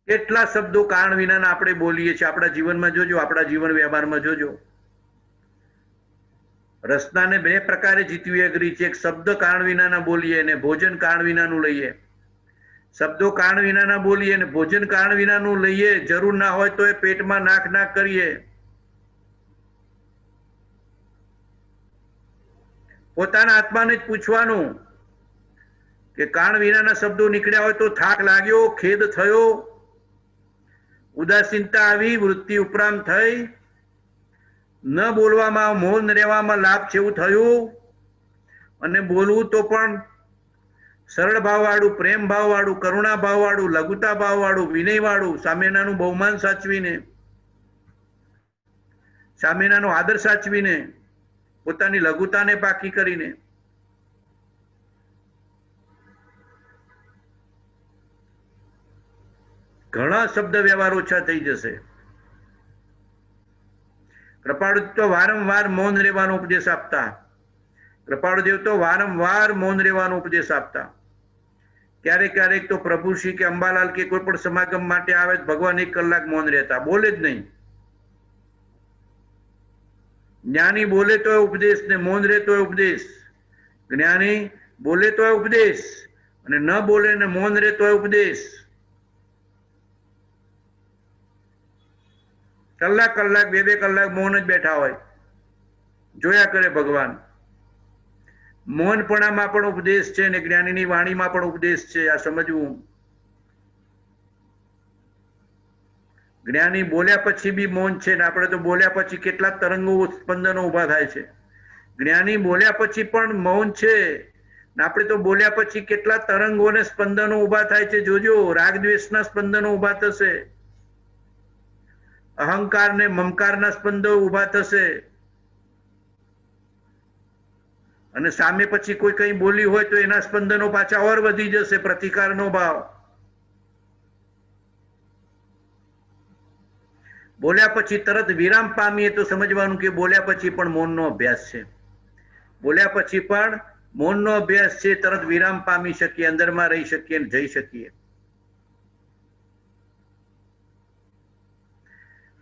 A: કેટલા શબ્દો કારણ વિનાના આપણે બોલીએ છીએ આપણા જીવનમાં. જોજો, આપણા જીવન વ્યવહારમાં જોજો. રસનાને બે પ્રકારે જીતવી અઘરી છે. એક શબ્દ કારણ વિનાના બોલીએ અને ભોજન કારણ વિનાનું લઈએ. શબ્દો કારણ વિનાના બોલીએ અને ભોજન કારણ વિનાનું લઈએ. જરૂર ના હોય તો એ પેટમાં નાક કરીએ. પોતાના આત્માને જ પૂછવાનું કે કારણ વિનાના શબ્દો નીકળ્યા હોય તો થાક લાગ્યો, ખેદ થયો, ઉદાસીનતા આવી, વૃત્તિ ઉપરામ થઈ, ન બોલવામાં, મૌન રહેવામાં લાભ છે એવું થયું, અને બોલવું તો પણ સરળ ભાવવાળું, પ્રેમ ભાવવાળું, કરુણા ભાવવાળું, લઘુતા ભાવવાળું, વિનયવાળું, સામેનાનું બહુમાન સાચવીને, સામેનાનો આદર સાચવીને, પોતાની લઘુતાને પાકી કરીને. ઘણા શબ્દ વ્યવહાર ઓછા થઈ જશે. કૃપાળુ તો વારંવાર મૌન રહેવાનો ઉપદેશ આપતા. કૃપાળુદેવ તો વારંવાર મૌન રહેવાનો ઉપદેશ આપતા. ક્યારેક ક્યારેક તો પ્રભુશ્રી કે અંબાલાલ કે કોઈ પણ સમાગમ માટે આવે ભગવાન 1 કલાક મૌન રહેતા, બોલે જ નહીં. જ્ઞાની બોલે તો ઉપદેશ ને મૌન રહે તો ઉપદેશ. જ્ઞાની બોલે તો ઉપદેશ અને ન બોલે ને મૌન રહે તો ઉપદેશ. કલાક કલાક, 2-2 કલાક મૌન જ બેઠા હોય, જોયા કરે ભગવાન. મૌનપણામાં પણ ઉપદેશ છે ને જ્ઞાનીની વાણીમાં પણ ઉપદેશ છે. આ સમજવું. જ્ઞાની બોલ્યા પછી બી મૌન છે ને આપણે તો બોલ્યા પછી કેટલા તરંગો, સ્પંદનો ઉભા થાય છે. જ્ઞાની બોલ્યા પછી પણ મૌન છે ને આપણે તો બોલ્યા પછી કેટલા તરંગો અને સ્પંદનો ઉભા થાય છે. જોજો, રાગ દ્વેષના સ્પંદનો ઉભા થશે, અહંકાર ને મમકારના સ્પંદો ઉભા થશે, અને સામે પછી કોઈ કંઈ બોલી હોય તો એના સ્પંદનો પાછા ઓર વધી જશે, પ્રતિકારનો ભાવ. બોલ્યા પછી તરત વિરામ પામીએ તો સમજવાનું કે બોલ્યા પછી પણ મૌનનો અભ્યાસ છે. બોલ્યા પછી પણ મૌનનો અભ્યાસ છે. તરત વિરામ પામી શકીએ, અંદરમાં રહી શકીએ, જઈ શકીએ.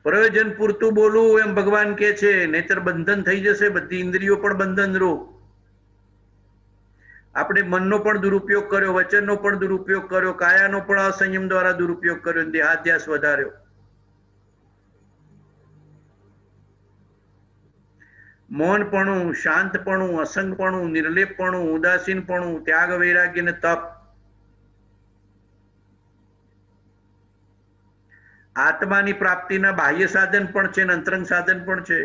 A: પ્રયોજન પૂરતું બોલવું એમ ભગવાન કે છે, નહીતર બંધન થઈ જશે. બધી ઇન્દ્રિયો પણ બંધનરૂપ. આપણે મનનો પણ દુરુપયોગ કર્યો, વચનનો પણ દુરુપયોગ કર્યો, કાયાનો પણ અસંયમ દ્વારા દુરુપયોગ કર્યો, દેહાધ્યાસ વધાર્યો. મૌનપણું, શાંતપણું, અસંગપણું, નિર્લેપપણું, ઉદાસીનપણું, ત્યાગ, વૈરાગ્ય ને તપ. આત્માની પ્રાપ્તિના બાહ્ય સાધન પણ છે ને અંતરંગ સાધન પણ છે.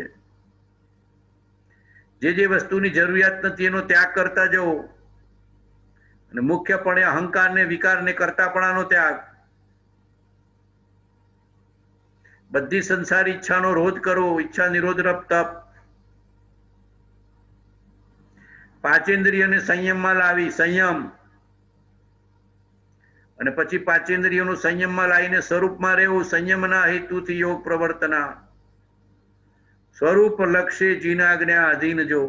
A: જે વસ્તુની જરૂરિયાત નથી એનો ત્યાગ કરતા જવો, અને મુખ્યપણે અહંકારને, વિકારને, કરતાપણાનો ત્યાગ. બધી સંસારી ઈચ્છાનો રોધ કરવો, ઈચ્છા નિરોધ તપ. પાંચેન્દ્રિયોને સંયમમાં લાવી, સંયમ, અને પછી પાંચેન્દ્રિયોનું સંયમમાં લાવીને સ્વરૂપમાં રહેવું. સંયમના હેતુથી યોગ પ્રવર્તના. સ્વરૂપ લક્ષ્ય જીનાજ્ઞા અધીન જો,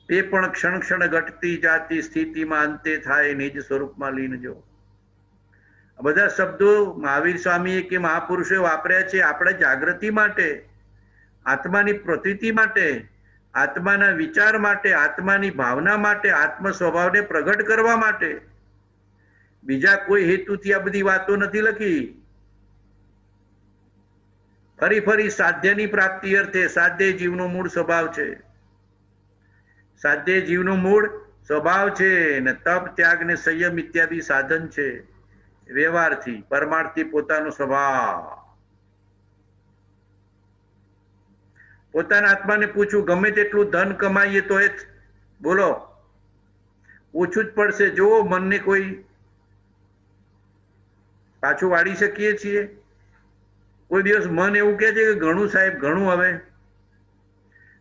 A: તે પણ ક્ષણ ક્ષણ ઘટતી જાતી સ્થિતિમાં અંતે થાય નિજ સ્વરૂપમાં લીન જો. આ બધા શબ્દો મહાવીર સ્વામીએ કે મહાપુરુષોએ વાપર્યા છે આપણે જાગૃતિ માટે, આત્માની પ્રતીતિ માટે, આત્માના વિચાર માટે, આત્માની ભાવના માટે, આત્મ સ્વભાવને પ્રગટ કરવા માટે. બીજા કોઈ હેતુથી આ બધી વાતો નથી લખી. ફરી ફરી સાધ્યની પ્રાપ્તિ અર્થે. સાધ્ય જીવનો મૂળ સ્વભાવ છે. સાધ્ય જીવનો મૂળ સ્વભાવ છે ને તપ, ત્યાગ ને સંયમ ઇત્યાદિ સાધન છે. વ્યવહારથી, પરમાર્થથી પોતાનો સ્વભાવ. પોતાના આત્માને પૂછવું, ગમે તેટલું ધન કમાઈએ તો એ બોલો ઓછું જ પડશે. જો મનને કોઈ પાછું વાળી શકીએ છીએ? કોઈ દિવસ મન એવું કહે છે કે ઘણું સાહેબ ઘણું,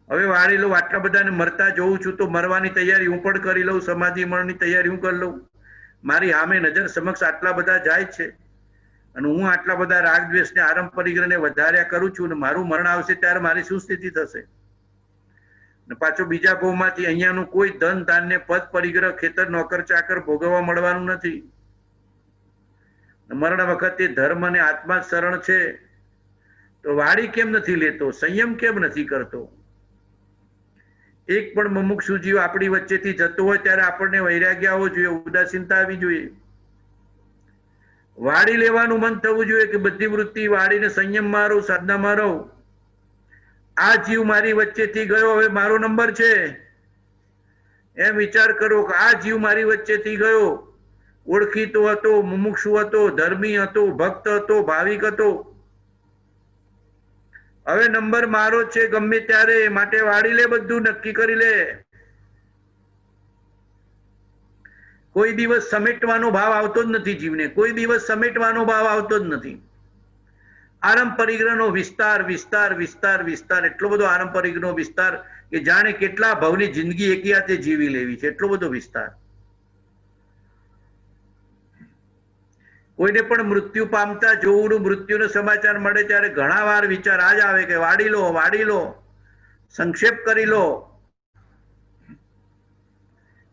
A: હવે વાળી લઉં, આટલા બધાને મરતા જોઉં છું તો મરવાની તૈયારી હું પણ કરી લઉં, સમાધિ મરણની તૈયારી હું કરી લઉં. મારી સામે નજર સમક્ષ આટલા બધા જાય છે અને હું આટલા બધા રાગ દ્વેષને આરંભ પરિગ્રહને વધાર્યા કરું છું, અને મારું મરણ આવશે ત્યારે મારી શું સ્થિતિ થશે? પાછો બીજા ભાવમાંથી અહીંયાનું કોઈ ધન ધાન્ય પદ પરિગ્રહ ખેતર નોકર ચાકર ભોગવવા મળવાનું નથી. મરણ વખતે ધર્મ અને આત્મા શરણ છે. તો વાડી કેમ નથી લેતો? સંયમ કેમ નથી કરતો? એક પણ મુમુક્ષુ જીવ આપણી વચ્ચેથી જતો હોય ત્યારે આપણને વૈરાગ્ય આવવો જોઈએ, ઉદાસીનતા આવી જોઈએ. વાડી લેવાનું મન થવું જોઈએ કે બધી વૃત્તિ વાડીને સંયમમાં રહું, સાધનામાં રહું. આ જીવ મારી વચ્ચેથી ગયો, હવે મારો નંબર છે એમ વિચાર કરો કે આ જીવ મારી વચ્ચેથી ગયો, ઓળખીતો હતો, મુમુક્ષુ હતો, ધર્મી હતો, ભક્ત હતો, ભાવિક હતો, હવે નંબર મારો છે ગમે ત્યારે, માટે વાળી લે, બધું નક્કી કરી લે. કોઈ દિવસ સમેટવાનો ભાવ આવતો જ નથી જીવને, કોઈ દિવસ સમેટવાનો ભાવ આવતો જ નથી. આરંભ પરિગ્રહનો વિસ્તાર વિસ્તાર વિસ્તાર વિસ્તાર, એટલો બધો આરંભ પરિગ્રહનો વિસ્તાર કે જાણે કેટલા ભવની જિંદગી એકી હાથે જીવી લેવી છે, એટલો બધો વિસ્તાર. કોઈને પણ મૃત્યુ પામતા જોવું, મૃત્યુનો સમાચાર મળે ત્યારે ઘણા વાર વિચાર આ જ આવે કે વાડી લો, સંક્ષેપ કરી લો,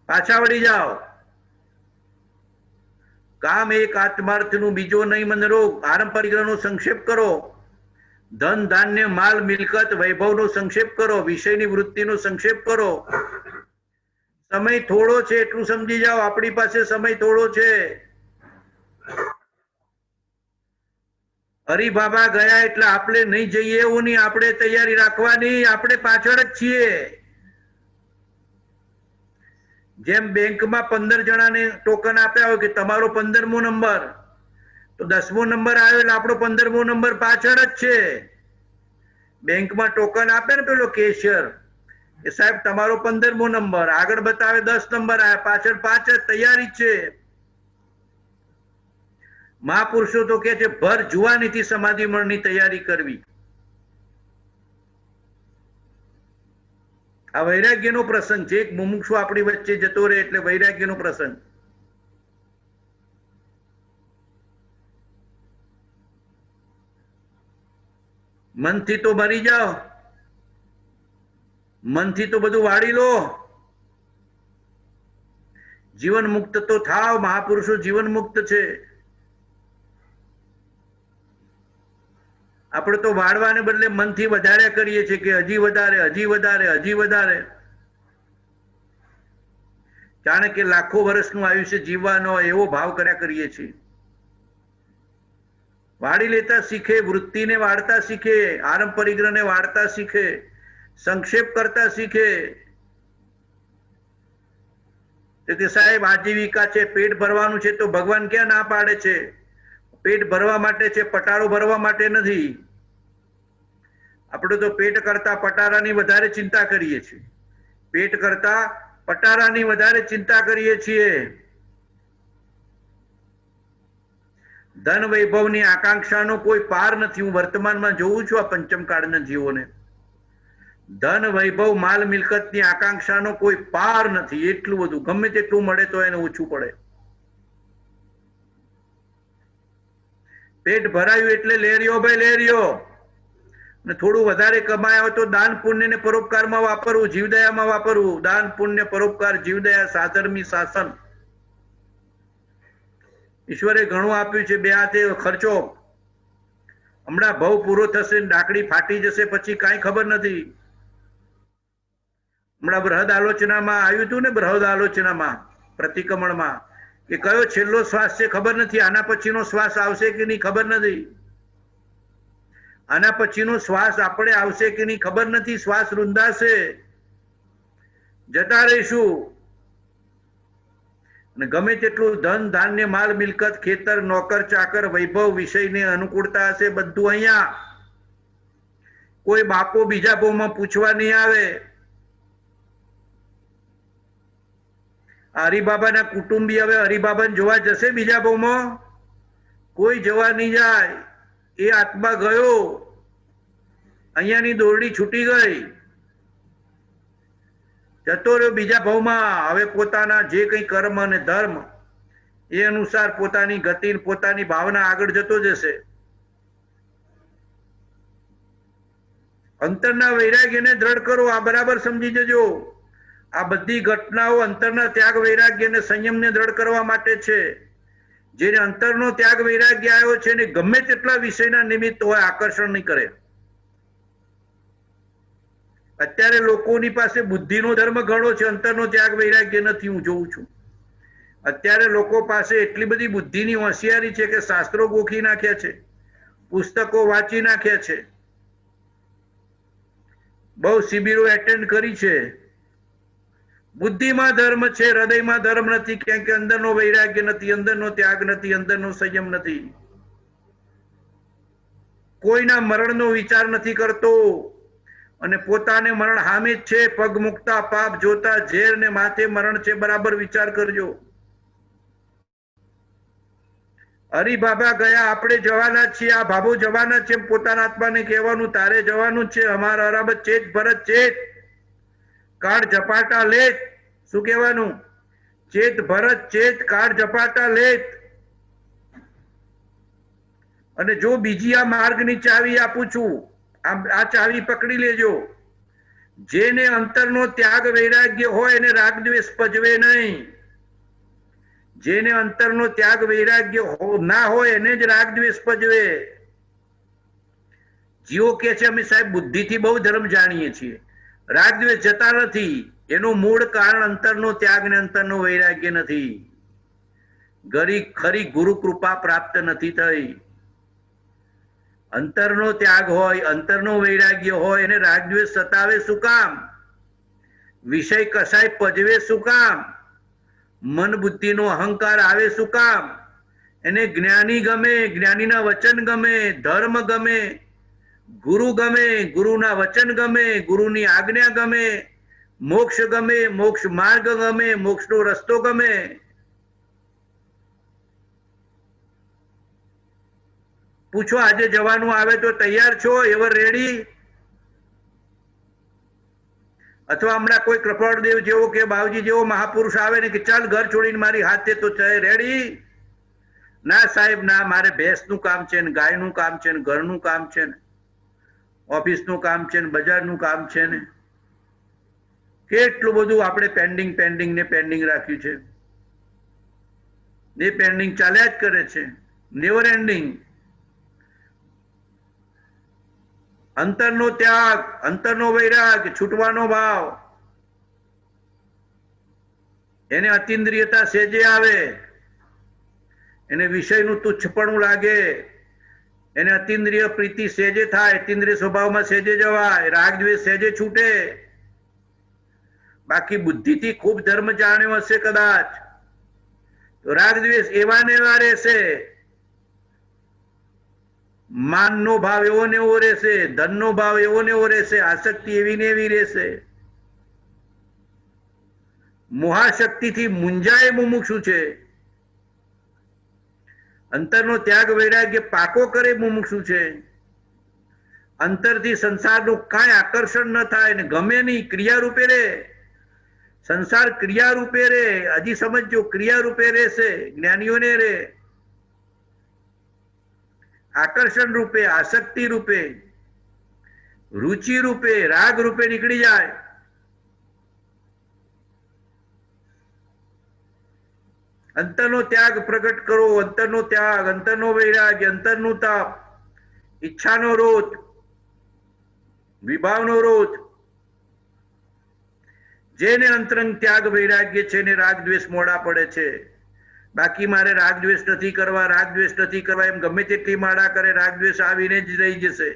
A: પાછા વળી જાઓ. કામ એક આત્માર્થનું, બીજો નહીં મન રોગ. આરંભ પરિગ્રહનો સંક્ષેપ કરો, ધન ધાન્ય માલ મિલકત વૈભવનો સંક્ષેપ કરો, વિષયની વૃત્તિનો સંક્ષેપ કરો. સમય થોડો છે એટલું સમજી જાઓ, આપણી પાસે સમય થોડો છે. હરિબાબા ગયા એટલે આપણે નહીં જઈએ એવું નહીં, આપણે તૈયારી રાખવાની, આપણે પાછળ જ છીએ. જેમ બેંકમાં 15 જણાને ટોકન આપ્યા હોય કે તમારો 15મો નંબર, તો 10મો નંબર આવ્યો એટલે આપણો 15મો નંબર પાછળ જ છે. બેંકમાં ટોકન આપે ને પેલો કેશિયર કે સાહેબ તમારો 15મો નંબર, આગળ બતાવે 10 નંબર આવ્યા, પાછળ 5 જ, તૈયારી છે. મહાપુરુષો તો કે છે ભર જુવાનીથી સમાધિ મરણની તૈયારી કરવી. આ વૈરાગ્યનો પ્રસંગ છે. એક મુમુક્ષુ આપણી વચ્ચે જતો રહે એટલે વૈરાગ્યનો પ્રસંગ. મનથી તો મરી જાઓ, મનથી તો બધું વાળી લો, જીવન મુક્ત તો થાવ. મહાપુરુષો જીવન મુક્ત છે. આપણે તો વાળવાને બદલે મનથી વધારે કરીએ છીએ કે હજી વધારે, હજી વધારે, હજી વધારે. જાણે કે લાખો વર્ષનું આયુષ્ય જીવવાનો એવો ભાવ કર્યા કરીએ છીએ. વાળી લેતા શીખે, વૃત્તિને વાળતા શીખે, આરંભ પરિગ્રહને વાળતા શીખે, સંક્ષેપ કરતા શીખે. તેથી સાહેબ આજીવિકા છે, પેટ ભરવાનું છે, તો ભગવાન ક્યાં ના પાડે છે? પેટ ભરવા માટે છે, પટારો ભરવા માટે નથી. આપણે તો પેટ કરતા પટારાની વધારે ચિંતા કરીએ છીએ, પેટ કરતા પટારાની વધારે ચિંતા કરીએ છીએ. ધન વૈભવની આકાંક્ષાનો કોઈ પાર નથી. હું વર્તમાનમાં જોઉં છું આ પંચમ કાળના જીવોને. ધન વૈભવ માલ મિલકતની આકાંક્ષાનો કોઈ પાર નથી. એટલું બધું, ગમે તેટલું મળે તો એને ઓછું પડે. પેટ ભરાયું એટલે લેરિયો ભાઈ લેરિયો. ને થોડું વધારે કમાયા તો દાન પુણ્ય ને પરોપકારમાં વાપરવું, જીવદયામાં વાપરવું. દાન પુણ્ય પરોપકાર જીવદયા સાધર્મી શાસન. ઈશ્વરે ઘણું આપ્યું છે, બે હાથે ખર્ચો. હમણાં ભાવ પૂરો થશે, ડાકડી ફાટી જશે, પછી કાંઈ ખબર નથી. હમણાં બૃહદ આલોચનામાં આવ્યું હતું ને, બૃહદ આલોચનામાં પ્રતિક્રમણમાં કે કયો છેલ્લો શ્વાસ છે ખબર નથી, આના પછીનો શ્વાસ આવશે કે નહીં ખબર નથી, આના પછીનો શ્વાસ આપણે આવશે કે નહીં ખબર નથી. શ્વાસ રૂંધાશે, જતા રહીશું. અને ગમે તેટલું ધન ધાન્ય માલ મિલકત ખેતર નોકર ચાકર વૈભવ વિષયની અનુકૂળતા હશે, બધું અહીંયા. કોઈ બાપો બીજા ભાવમાં પૂછવા નહીં આવે. હરિબાબાના કુટુંબી હવે હરિબાબાને જોવા જશે બીજા ભાવમાં? કોઈ જવા નહીં જાય. એ આત્મા ગયો, અહીંયાની દોરડી છૂટી ગઈ, જતો રહ્યો બીજા ભાવમાં. હવે પોતાના જે કંઈ કર્મ અને ધર્મ એ અનુસાર પોતાની ગતિ, પોતાની ભાવના આગળ જતો જશે. અંતરના વૈરાગ્યને દ્રઢ કરો. આ બરાબર સમજી જજો. આ બધી ઘટનાઓ અંતરના ત્યાગ વૈરાગ્ય અને સંયમને દ્રઢ કરવા માટે છે. જેને અંતરનો ત્યાગ વૈરાગ્ય આવ્યો છે ને ગમે તેટલા વિષયના નિમિત્ત હોય આકર્ષણ નહીં કરે. અત્યારે લોકોની પાસે બુદ્ધિનો ધર્મ ઘણો છે, અંતરનો ત્યાગ વૈરાગ્ય નથી. હું જોઉં છું અત્યારે લોકો પાસે એટલી બધી બુદ્ધિની હોશિયારી છે કે શાસ્ત્રો ગોખી નાખ્યા છે, પુસ્તકો વાંચી નાખ્યા છે, બહુ શિબિરો એટેન્ડ કરી છે. બુદ્ધિમાં ધર્મ છે, હૃદયમાં ધર્મ નથી. કેમ કે અંદરનો વૈરાગ્ય નથી, અંદરનો ત્યાગ નથી, અંદરનો સંયમ નથી. કોઈના મરણનો વિચાર નથી કરતો અને પોતાને મરણ હામે જ છે. પગ મુકતા પાપ જોતા ઝેર ને માથે મરણ છે. બરાબર વિચાર કરજો. હરિબાબા ગયા, આપણે જવાના છીએ. આ ભાભો જવાના છે. પોતાના આત્માને કહેવાનું તારે જવાનું છે. અમારા અરાબત ચેત ભરત ચેત, કાળ ઝપાટા લેત. શું કહેવાનું? ચેત ભરત ચેત, કાળ ઝપાટા લેત. અને જો બીજી આ માર્ગની ચાવી આપું છું, આ ચાવી પકડી લેજો. જેને અંતરનો ત્યાગ વૈરાગ્ય હોય એને રાગ દ્વેષ પજવે નહીં. જેને અંતરનો ત્યાગ વૈરાગ્ય ના હોય એને જ રાગ દ્વેષ પજવે. જીવો કે છે અમે સાહેબ બુદ્ધિથી બહુ ધર્મ જાણીએ છીએ, રાગ દ્વેષ જતા નથી. એનું મૂળ કારણ અંતરનો ત્યાગ ને અંતરનો વૈરાગ્ય નથી. ખરી ગુરુ કૃપા પ્રાપ્ત નથી થઈ. અંતરનો ત્યાગ હોય, અંતરનો વૈરાગ્ય હોય એને રાગ દ્વેષ સતાવે શું કામ? વિષય કસાય પજવે શું કામ? મન બુદ્ધિનો અહંકાર આવે શું કામ? એને જ્ઞાની ગમે, જ્ઞાનીના વચન ગમે, ધર્મ ગમે, ગુરુ ગમે, ગુરુના વચન ગમે, ગુરુની આજ્ઞા ગમે, મોક્ષ ગમે, મોક્ષ માર્ગ ગમે, મોક્ષનો રસ્તો ગમે. પૂછો આજે જવાનું આવે તો તૈયાર છો? Ever ready? અથવા હમણાં કોઈ કૃપાળદેવ જેવો કે બાવજી જેવો મહાપુરુષ આવે ને કે ચાલ ઘર છોડીને મારી હાથે તો રેડી? ના સાહેબ ના, મારે ભેંસનું કામ છે ને, ગાયનું કામ છે ને, ઘરનું કામ છે ને, ઓફિસનું કામ છે ને, બજારનું કામ છે ને. કેટલું બધું આપણે પેન્ડિંગ ને પેન્ડિંગ રાખ્યું છે. એ પેન્ડિંગ ચાલ્યા જ કરે છે, નેવર એન્ડિંગ. અંતરનો ત્યાગ, અંતરનો વૈરાગ, છૂટવાનો ભાવ, એને અતિન્દ્રિયતા સેજે આવે, એને વિષયનું તુચ્છપણું લાગે, એને અતિન્દ્રિય પ્રીતિ સેજે થાય, અતિન્દ્રિય સ્વભાવમાં સેજે જવાય, રાગ દ્વેષ સેજે છૂટે. બાકી બુદ્ધિથી ખૂબ ધર્મ જાણ્યો હશે કદાચ તો રાગ દ્વેષ એવા ને એવા રહેશે. માનનો ભાવ એવો ને એવો રહેશે, ધનનો ભાવ એવો ને એવો રહેશે, આસક્તિ એવી ને એવી રહેશે. મોહાશક્તિથી મુંજાય મુમુક્ષુ છે. અંતરનો ત્યાગ વૈરાગ્ય પાકો કરે મુમુક્ષુ છે. અંતરથી સંસારનું કાંઈ આકર્ષણ ન થાય ને ગમે નહીં, ક્રિયા રૂપે રે. સંસાર ક્રિયા રૂપે રે. હજી સમજો, ક્રિયા રૂપે રહેશે. જ્ઞાનીઓને રે. આકર્ષણ રૂપે, આસક્તિ રૂપે, રુચિ રૂપે, રાગ રૂપે નીકળી જાય. અંતરનો ત્યાગ પ્રગટ કરો. અંતરનો ત્યાગ, અંતરનો વૈરાગ્ય, અંતરનું તાપ, ઈચ્છાનો રોધ, વિભાવનો રોધ. જેને અંતરંગ ત્યાગ વૈરાગ્ય છે ને રાગ દ્વેષ મોડા પડે છે. બાકી મારે રાગ દ્વેષ નથી કરવા, રાગ દ્વેષ નથી કરવા એમ ગમે તેટલી માળા કરે, રાગ દ્વેષ આવીને જ રહી જશે.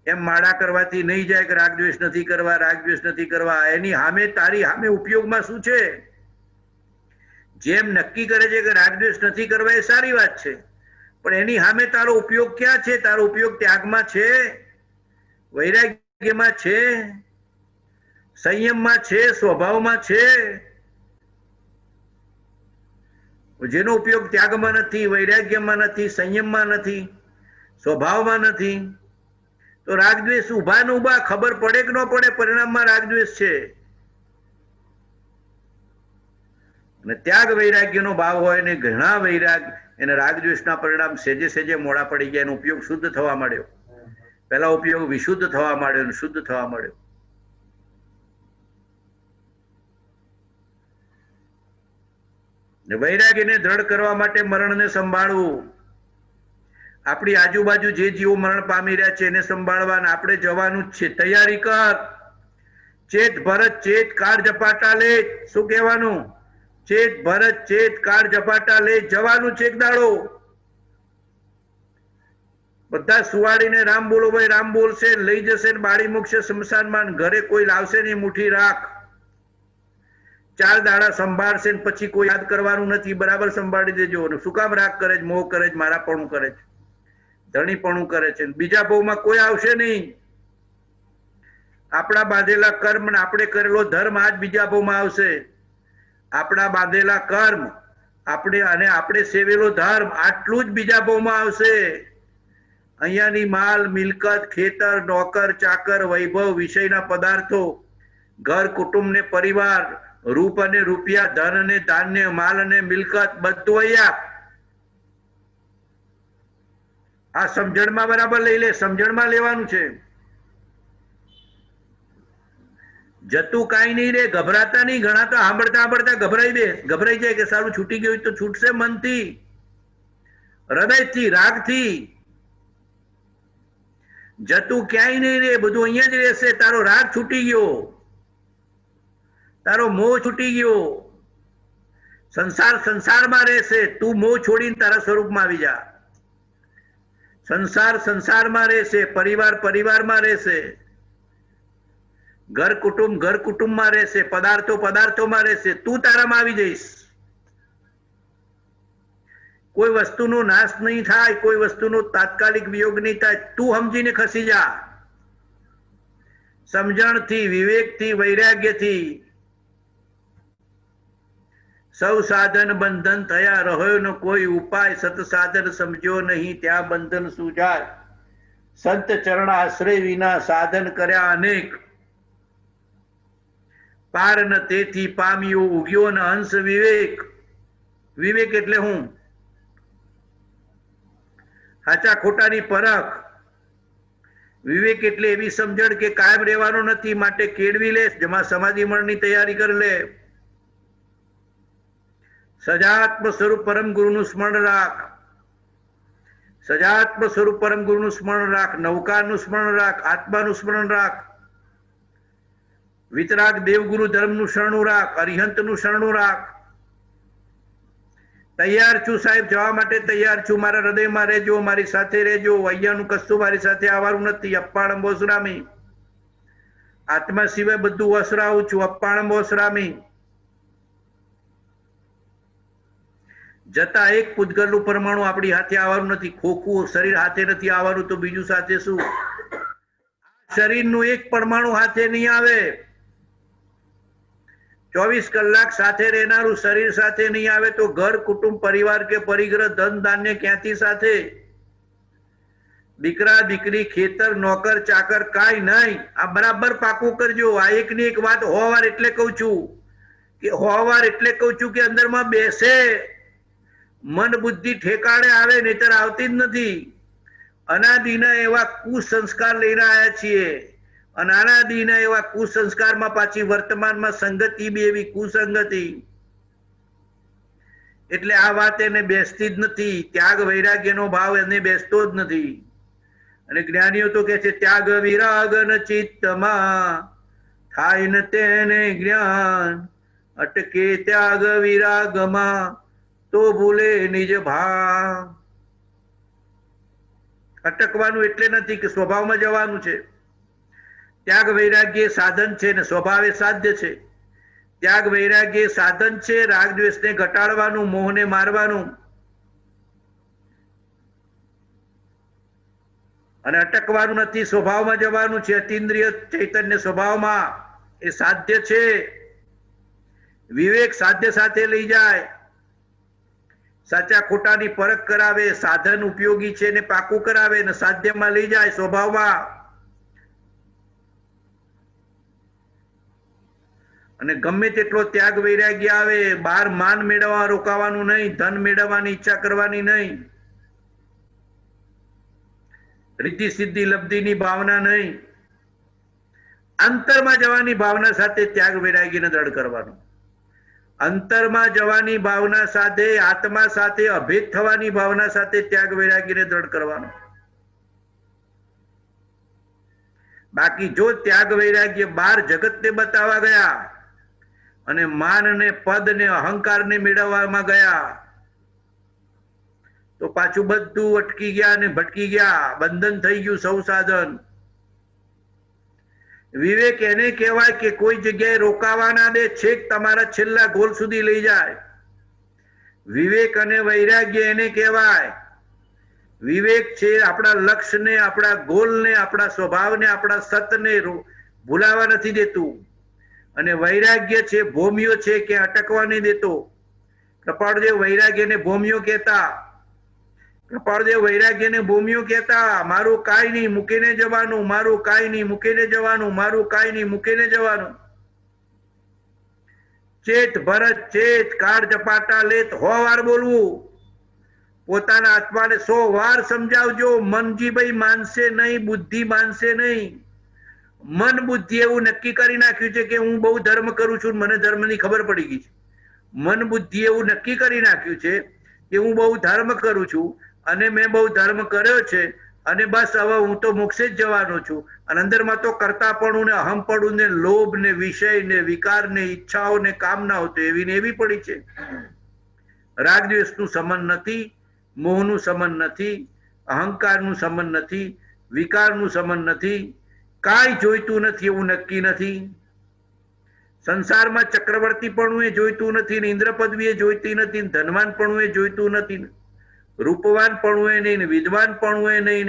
A: એમ માળા કરવાથી નહીં જાય કે રાગ દ્વેષ નથી કરવા, રાગ દ્વેષ નથી કરવા. એની સામે, તારી સામે ઉપયોગમાં શું છે? જેમ નક્કી કરે છે કે રાગ દ્વેષ નથી કરવા એ સારી વાત છે, પણ એની સામે તારો ઉપયોગ ક્યાં છે? તારો ઉપયોગ ત્યાગમાં છે, વૈરાગ્યમાં છે, સંયમમાં છે, સ્વભાવમાં છે. જેનો ઉપયોગ ત્યાગમાં નથી, વૈરાગ્યમાં નથી, સંયમમાં નથી, સ્વભાવમાં નથી, તો રાગદ્વેષ ઉભા ને ઉભા ખબર પડે કે ન પડે પરિણામમાં રાગદ્વેષ છે. અને ત્યાગ વૈરાગ્યનો ભાવ હોય ને ઘણા વૈરાગ એને રાગદ્વેષના પરિણામ સેજે સેજે મોડા પડી ગયા, એનો ઉપયોગ શુદ્ધ થવા માંડ્યો. પહેલા ઉપયોગ વિશુદ્ધ થવા માંડ્યો અને શુદ્ધ થવા માંડ્યો. વૈરાગ્યને દ્રઢ કરવા માટે મરણને સંભાળવું. આપણી આજુબાજુ જે જીવો મરણ પામી રહ્યા છે એને સંભાળવાના, આપણે જવાનું જ છે. તૈયારી કર. ચેત ભરત ચેત કાળ ઝપાટા લે. શું કહેવાનું? ચેત ભરત ચેત કાળ ઝપાટા લે. જવાનું છે એક દાડો. બધા સુવાડીને રામ બોલો ભાઈ રામ બોલશે, લઈ જશે ને બાળી મૂકશે શમશાનમાં. ઘરે કોઈ લાવશે નહીં. મુઠ્ઠી રાખ. 4 દાડા સંભાળશે ને પછી કોઈ યાદ કરવાનું નથી. બરાબર સંભાળી દેજો. શું કામ રાગ કરે છે, મોહ કરે છે, મારાપણું કરે છે, ધણીપણું કરે છે? બીજા ભાવમાં કોઈ આવશે નહીં. આપણા બાંધેલા કર્મ ને આપણે કરેલો ધર્મ આજ બીજા ભાવમાં આવશે. આપણા બાંધેલા કર્મ આપણે સેવેલો ધર્મ આટલું જ બીજા ભાવમાં આવશે. અહીંયાની માલ મિલકત, ખેતર, નોકર, ચાકર, વૈભવ, વિષયના પદાર્થો, ઘર, કુટુંબ ને પરિવાર, રૂપ અને રૂપિયા, ધન અને ધાન્ય, માલ અને મિલકત, બધું અહીંયા આ સમજણમાં બરાબર લઈ લે. સમજણમાં લેવાનું છે. જતું કાંઈ નહીં રે. ગભરાતા નહીં. ઘણા તો સાંભળતા ગભરાઈ જાય કે સારું છૂટી ગયું તો છૂટશે. મનથી, હૃદયથી, રાગથી. જતું ક્યાંય નહીં રે. બધું અહીંયા જ રહેશે. તારો રાગ છૂટી ગયો, તારો મોહ છૂટી ગયો. સંસારમાં રહેશે. તું મોહ છોડીને તારા સ્વરૂપમાં આવી જા. સંસારમાં રહેશે. પરિવારમાં રહેશે. ઘર કુટુંબમાં રહેશે. પદાર્થોમાં રહેશે. તું તારામાં આવી જઈશ. કોઈ વસ્તુનો નાશ નહીં થાય, કોઈ વસ્તુનો તાત્કાલિક વિયોગ નહીં થાય. તું સમજીને ખસી જા. સમજણથી, વિવેકથી, વૈરાગ્યથી. સૌ સાધન બંધન થયા, રહ્યો ન કોઈ ઉપાય. સત સાધન સમજ્યો નહીં, ત્યાં બંધન સૂજાય. સંત ચરણ આશ્રય વિના સાધન કર્યા અનેક, પાર ન તેથી પામ્યો ઉગ્યો ન હંસ વિવેક. વિવેક એટલે હું? સાચા ખોટાની પરખ. વિવેક એટલે એવી સમજણ કે કાયમ રહેવાનો નથી, માટે કેળવી લે. જેમાં સમાધિ મરણની તૈયારી કરી લે. સજાત્મ સ્વરૂપ પરમ ગુરુનું સ્મરણ રાખ. સજાત્મ સ્વરૂપ પરમ ગુરુનું સ્મરણ રાખ. નૌકારનું સ્મરણ રાખ. આત્માનું સ્મરણ રાખ. વિતરાગ દેવગુરુ ધર્મનું શરણું રાખ. અરિહંતનું શરણું રાખ. તૈયાર છું સાહેબ, જવા માટે તૈયાર છું. મારા હૃદયમાં રહેજો, મારી સાથે રહેજો. અહીંયાનું કશું મારી સાથે આવવાનું નથી. અપ્પાણમ વસરામી. આત્મા સિવાય બધું વસરાવું છું. અપ્પાણમ વસરામી. જતા એક પૂતગલનું પરમાણુ આપણી હાથે આવવાનું નથી. ખોખું શરીર હાથે નથી આવવાનું, તો બીજું સાથે શું? શરીરનું એક પરમાણુ હાથે નહીં આવે. 24 કલાક સાથે રહેનારું શરીર સાથે નહીં આવે તો ઘર, કુટુંબ, પરિવાર કે પરિગ્રહ, ધન ધાન્ય ક્યાંથી સાથે? દીકરા દીકરી, ખેતર, નોકર, ચાકર કાંઈ નહીં. આ બરાબર પાકું કરજો. આ એકની એક વાત હોવાર એટલે કહું છું કે અંદરમાં બેસે, મન બુદ્ધિ ઠેકાણે આવે, નહીતર આવતી જ નથી. અનાદિના એવા કુસંસ્કાર લઈને આવ્યા છીએ. અનાદિના એવા કુસંસ્કારમાં પાછી વર્તમાનમાં સંગતિ બી એવી કુસંગતિ. એટલે આ વાત એને બેસતી જ નથી. ત્યાગ વૈરાગ્યનો ભાવ એને બેસતો જ નથી. અને જ્ઞાનીઓ તો કે છે ત્યાગ વિરાગ ન ચિત્તમાં થાય ન તેને જ્ઞાન. અટકે ત્યાગ વિરાગમાં તો ભૂલે નિજ ભાવ. અટકવાનું એટલે નથી કે સ્વભાવમાં જવાનું છે. ત્યાગ વૈરાગ્ય સાધન છે ને સ્વભાવે સાધ્ય છે. ત્યાગ વૈરાગ્ય સાધન છે રાગદ્વેષને ઘટાડવાનું, મોહને મારવાનું. અને અટકવાનું નથી, સ્વભાવમાં જવાનું છે. અતિન્દ્રિય ચૈતન્ય સ્વભાવમાં એ સાધ્ય છે. વિવેક સાધ્ય સાથે લઈ જાય. સાચા ખોટાની પરખ કરાવે, સાધન ઉપયોગી છે ને પાકું કરાવે ને સાધ્યમાં લઈ જાય સ્વભાવમાં. અને ગમે તેટલો ત્યાગ વૈરાગ્ય આવે, બહાર માન મેળવવા રોકાવાનું નહીં, ધન મેળવવાની ઈચ્છા કરવાની નહીં, રીતિ સિદ્ધિ લબ્ધિની ભાવના નહીં, અંતરમાં જવાની ભાવના સાથે ત્યાગ વૈરાગ્યને દ્રઢ કરવાનો. અંતરમાં જવાની ભાવના સાથે, આત્મા સાથે અભેદ થવાની ભાવના સાથે ત્યાગ વૈરાગ્યને દ્રઢ કરવાનો. બાકી જો ત્યાગ વૈરાગ્ય બહાર જગતને બતાવવા ગયા અને માન ને પદ ને અહંકાર ને મેળવવામાં ગયા તો પાછું બધું અટકી ગયા અને ભટકી ગયા, બંધન થઈ ગયું સૌ સાધન. વિવેક એને કહેવાય કે કોઈ જગ્યાએ રોકાવા ના દે, છેક તમારા છેલ્લા ગોલ સુધી લઈ જાય. વિવેક અને વૈરાગ્ય એને કહેવાય. વિવેક છે આપણા લક્ષ્યને, આપણા ગોલને, આપણા સ્વભાવને, આપણા સતને ભૂલાવા નથી દેતું. અને વૈરાગ્ય છે ભોમિયો છે કે અટકવા નહીં દેતો. કૃપાળદેવ વૈરાગ્યને ભોમિયો કહેતા. કૃપાળદેવ વૈરાગ્યને ભૂમિઓ કહેતા, મારું કાંઈ નહીં મૂકીને જવાનું, મારું કાંઈ નહીં મૂકીને જવાનું, મારું કાંઈ નહીં મૂકીને જવાનું. ચેત ભરત ચેત, કાળ ઝપાટા લેત, 100 વાર બોલવું. પોતાના આત્માને 100 વાર સમજાવજો. મનજીભાઈ માનશે નહીં, બુદ્ધિ માનશે નહીં. મન બુદ્ધિ એવું નક્કી કરી નાખ્યું છે કે હું બહુ ધર્મ કરું છું, મને ધર્મની ખબર પડી ગઈ છે. મન બુદ્ધિ એવું નક્કી કરી નાખ્યું છે કે હું બહુ ધર્મ કરું છું અને મેં બહુ ધર્મ કર્યો છે અને બસ હવે હું તો મોક્ષે જ જવાનો છું. અને અંદરમાં તો કરતાપણું ને અહમપણું ને લોભ ને વિષય ને વિકાર ને ઈચ્છાઓ ને કામનાઓ તો એવી ને એવી પડી છે. રાગ દ્વેષનું સમન નથી, મોહનું સમન નથી, અહંકારનું સમન નથી, વિકારનું સમન નથી, કાંઈ જોઈતું નથી એવું નક્કી નથી. સંસારમાં ચક્રવર્તીપણું એ જોઈતું નથી ને ઇન્દ્ર પદવી એ જોઈતી નથી, ધનવાનપણું એ જોઈતું નથી, રૂપવાનપણું એ નહીં, વિદ્વાનપણું એ નહીં,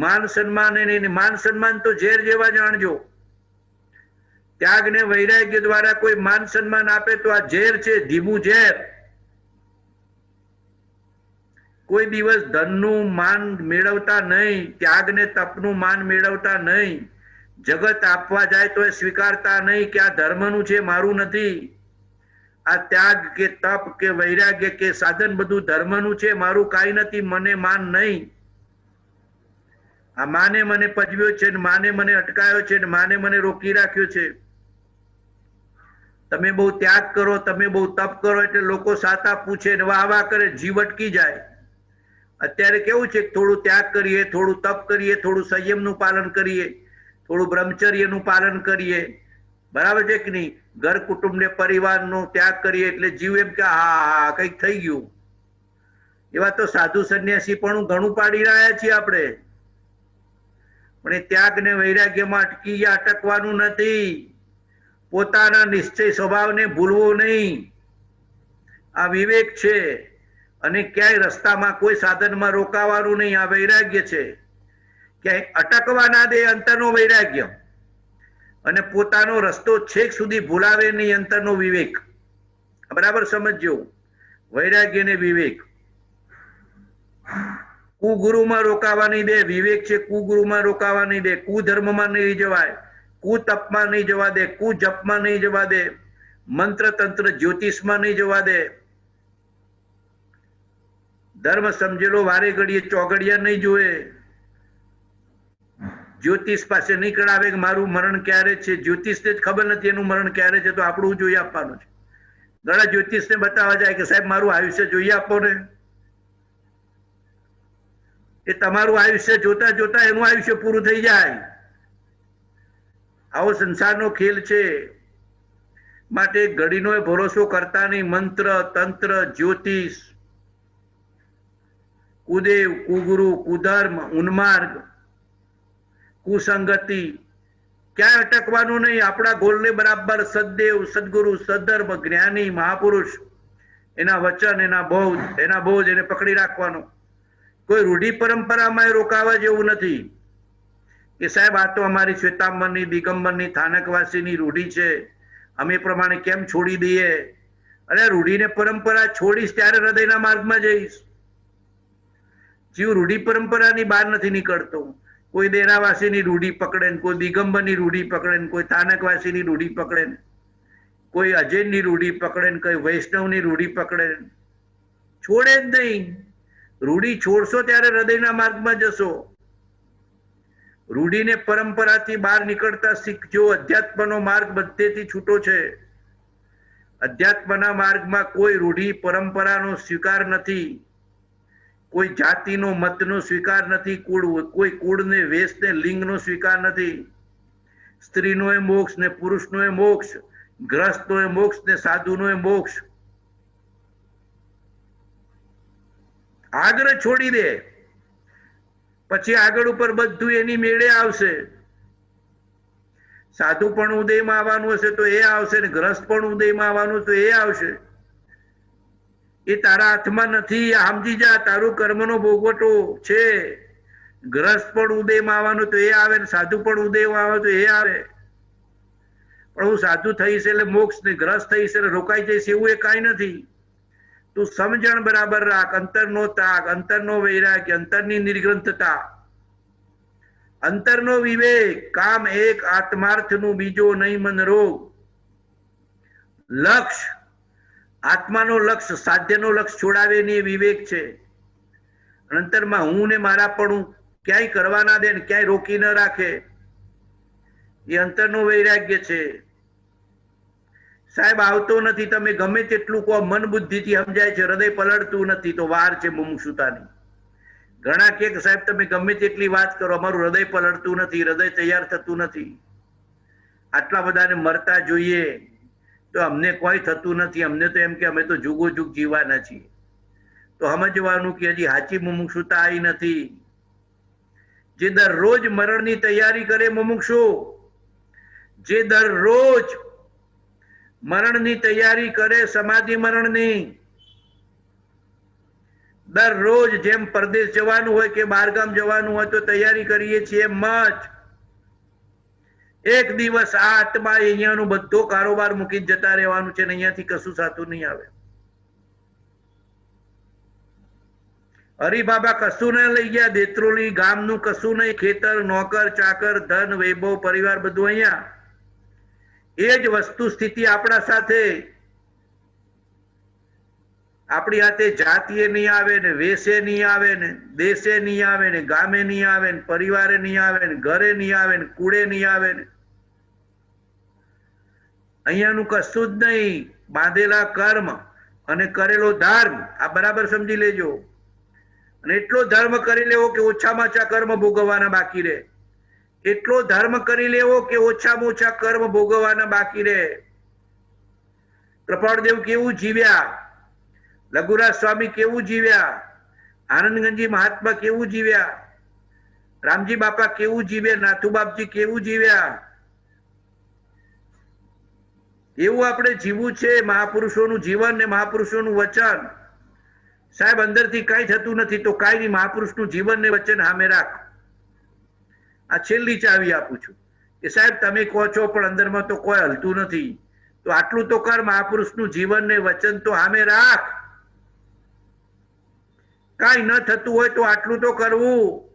A: માન સન્માન એ નહીં. માન સન્માન તો ઝેર જેવા જાણજો. ત્યાગ ને વૈરાગ્ય દ્વારા કોઈ માન સન્માન આપે તો આ ઝેર છે, ધીમું ઝેર. કોઈ દિવસ ધનનું માન મેળવતા નહીં, ત્યાગ ને તપનું માન મેળવતા નહીં. જગત આપવા જાય તો એ સ્વીકારતા નહીં કે આ ધર્મનું છે, મારું નથી. આ ત્યાગ કે તપ કે વૈરાગ્ય કે સાધન બધું ધર્મનું છે, મારું કાંઈ નથી, મને માન નહીં. આ માને મને પજવ્યો છે, માને મને અટકાયો છે, માને મને રોકી રાખ્યો છે. તમે બહુ ત્યાગ કરો, તમે બહુ તપ કરો એટલે લોકો સાતા પૂછે ને વાહ વાહ કરે, જીવ અટકી જાય. અત્યારે કેવું છે, થોડું ત્યાગ કરીએ, થોડું તપ કરીએ, થોડું સંયમનું પાલન કરીએ, થોડું બ્રહ્મચર્યનું પાલન કરીએ, બરાબર છે કે નહીં? ઘર કુટુંબ ને પરિવારનો ત્યાગ કરીએ એટલે જીવ એમ કે હા કંઈક થઈ ગયું. એવા તો સાધુ સંન્યાસી પણ ઘણું પાડી રહ્યા છીએ આપણે. પણ એ ત્યાગ ને વૈરાગ્યમાં અટકી ગયા, અટકવાનું નથી. પોતાના નિશ્ચય સ્વભાવને ભૂલવો નહીં. આ વિવેક છે. અને ક્યાંય રસ્તામાં કોઈ સાધનમાં રોકાવાનું નહીં, આ વૈરાગ્ય છે. ક્યાંય અટકવા ના દે, અંતરનો વૈરાગ્ય. અને પોતાનો રસ્તો છેક સુધી ભૂલાવે નહીં, અંતરનો વિવેક. બરાબર સમજજો, વૈરાગ્ય ને વિવેક. કુગુરુમાં રોકાવા નહીં દે, વિવેક છે કુગુરુમાં રોકાવા નહીં દે, કુધર્મમાં નહીં જવાય, કુતપમાં નહીં જવા દે, કુજપમાં નહીં જવા દે, મંત્ર તંત્ર જ્યોતિષમાં નહીં જવા દે. ધર્મ સમજેલો વારે ઘડીએ ચોગડિયા નહીં જોવે. જ્યોતિષ પાસે નહીં કરાવે કે મારું મરણ ક્યારે છે. જ્યોતિષને જ ખબર નથી એનું મરણ ક્યારે છે, તો આપણું જોઈ આપવાનું છે. ઘણા જ્યોતિષને બતાવવા જાય કે સાહેબ મારું આયુષ્ય જોઈ આપો ને. એ તમારું આયુષ્ય જોતા જોતા એનું આયુષ્ય પૂરું થઈ જાય. આવો સંસારનો ખેલ છે. માટે ઘડીનો ભરોસો કરતા નહીં. મંત્ર તંત્ર જ્યોતિષ, કુદેવ કુગુરુ કુધર્મ ઉન્માર્ગ કુસંગતિ ક્યાંય અટકવાનું નહીં. આપણા ગોલને બરાબર સદદેવ સદગુરુ સદધર્મ જ્ઞાની મહાપુરુષ એના વચન એના બોધ એને પકડી રાખવાનો. કોઈ રૂઢિ પરંપરામાં રોકાવા જેવું નથી કે સાહેબ આ તો અમારી શ્વેતાંબરની દિગંબરની સ્થાનકવાસીની રૂઢિ છે, અમે પ્રમાણે કેમ છોડી દઈએ. અરે રૂઢીને પરંપરા છોડીશ ત્યારે હૃદયના માર્ગમાં જઈશ. જીવ રૂઢી પરંપરાની બહાર નથી નીકળતો. કોઈ દેરાવાસીની રૂઢી પકડે ને, કોઈ દિગંબરની રૂઢી પકડે ને, કોઈ તાનકવાસીની રૂઢી પકડે ને, કોઈ અજૈનની રૂઢી પકડે ને, કોઈ વૈષ્ણવની રૂઢી પકડે ને, છોડે જ નહીં. રૂઢી છોડશો ત્યારે હૃદયના માર્ગમાં જશો. રૂઢીને પરંપરાથી બહાર નીકળતા શીખજો. અધ્યાત્મનો માર્ગ બધેથી છૂટો છે. અધ્યાત્મના માર્ગમાં કોઈ રૂઢી પરંપરાનો સ્વીકાર નથી, કોઈ જાતિનો મતનો સ્વીકાર નથી, કોઈ કુળને વેશને લિંગનો સ્વીકાર નથી. સ્ત્રીનો એ મોક્ષ ને પુરુષનો એ મોક્ષ, ગ્રસ્તનો એ મોક્ષ ને સાધુનો એ મોક્ષ. આગ્રહ છોડી દે, પછી આગળ ઉપર બધું એની મેળે આવશે. સાધુ પણ ઉદયમાં આવવાનું હશે તો એ આવશે, ને ગ્રસ્ત પણ ઉદયમાં આવવાનું તો એ આવશે. એ તારા હાથમાં નથી, સમજી જા. તારું કર્મનો ભોગવટો છે. ગ્રસ્ત પણ ઉદયમાં આવવાનું તો એ આવે, ને સાધુ પણ ઉદયમાં આવે તો એ આવે. પણ હું સાધુ થઈશ એટલે મોક્ષ, ને ગ્રસ્ત થઈશ એટલે રોકાઈ જઈશ એવું એ કાંઈ નથી. તું સમજણ બરાબર રાખ. અંતરનો તાગ, અંતરનો વૈરાગ્ય, અંતરની નિર્ગ્રંથતા, અંતરનો વિવેક. કામ એક, આત્માર્થનું બીજો નહીં મન રોગ. લક્ષ્ય, આત્માનો લક્ષ્ય, સાધ્યનો લક્ષ્ય છોડાવે ને એ વિવેક છે. અંતરમાં હું ને મારા પણ ક્યાંય કરવા ના દે ને ક્યાંય રોકી ન રાખે, એ અંતરનો વૈરાગ્ય છે. સાહેબ આવતો નથી, તમે ગમે તેટલું કહો, મન બુદ્ધિથી સમજાય છે, હૃદય પલળતું નથી, તો વાર છે મુમુક્ષુતાની. ઘણા કે સાહેબ તમે ગમે તેટલી વાત કરો, અમારું હૃદય પલળતું નથી, હૃદય તૈયાર થતું નથી. આટલા બધાને મરતા જોઈએ તો અમને કોઈ થતું નથી. અમને તો એમ કે અમે તો જુગો જુગ જીવાના છીએ. તો સમજવાનું કે હજી સાચી મુમુક્ષુતા આવી નથી. જે દરરોજ મરણની તૈયારી કરે મુમુક્ષુ, જે દરરોજ મરણની તૈયારી કરે, સમાધિ મરણની, દરરોજ જેમ પરદેશ જવાનું હોય કે બહારગામ જવાનું હોય તો તૈયારી કરીએ છીએ એમ જ એક દિવસ આ આત્મા અહીંયાનું બધો કારોબાર મૂકીને જતા રહેવાનું છે, ને અહીંયાથી કશું સાતું નહીં આવે. હરિબાબા કશું ના લઈ ગયા, દેત્રોલી ગામનું કશું નહીં, ખેતર, નોકર, ચાકર, ધન, વૈભવ, પરિવાર બધું અહીંયા. એ જ વસ્તુ સ્થિતિ આપણા સાથે. આપણી હાથે જાતિએ નહીં આવે ને, વેશે નહીં આવે ને, દેશે નહીં આવે ને, ગામે નહીં આવે ને, પરિવારે નહીં આવે ને, ઘરે નહીં આવે ને, કુળે નહીં આવે ને, અહીંયાનું કશું જ નહીં. બાંધેલા કર્મ અને કરેલો ધર્મ, આ બરાબર સમજી લેજો. અને એટલો ધર્મ કરી લેવો કે ઓછામાં ઓછા કર્મ ભોગવવાના બાકી રહે. એટલો ધર્મ કરી લેવો કે ઓછામાં ઓછા કર્મ ભોગવવાના બાકી રહે. કૃપાળદેવ કેવું જીવ્યા, લઘુરાજ સ્વામી કેવું જીવ્યા, આનંદગંજી મહાત્મા કેવું જીવ્યા, રામજી બાપા કેવું જીવ્યા, નાથુ બાપજી કેવું જીવ્યા. એવું આપણે જીવવું છે. મહાપુરુષોનું જીવન ને મહાપુરુષોનું વચન. સાહેબ અંદરથી કઈ થતું નથી તો કાંઈ નહીં, મહાપુરુષનું જીવન ને વચન સામે રાખ. આ છેલ્લી ચાવી આપું છું કે સાહેબ તમે કહો છો પણ અંદરમાં તો કોઈ હલતું નથી, તો આટલું તો કર. મહાપુરુષનું જીવન ને વચન તો સામે રાખ. કાંઈ ન થતું હોય તો આટલું તો કરવું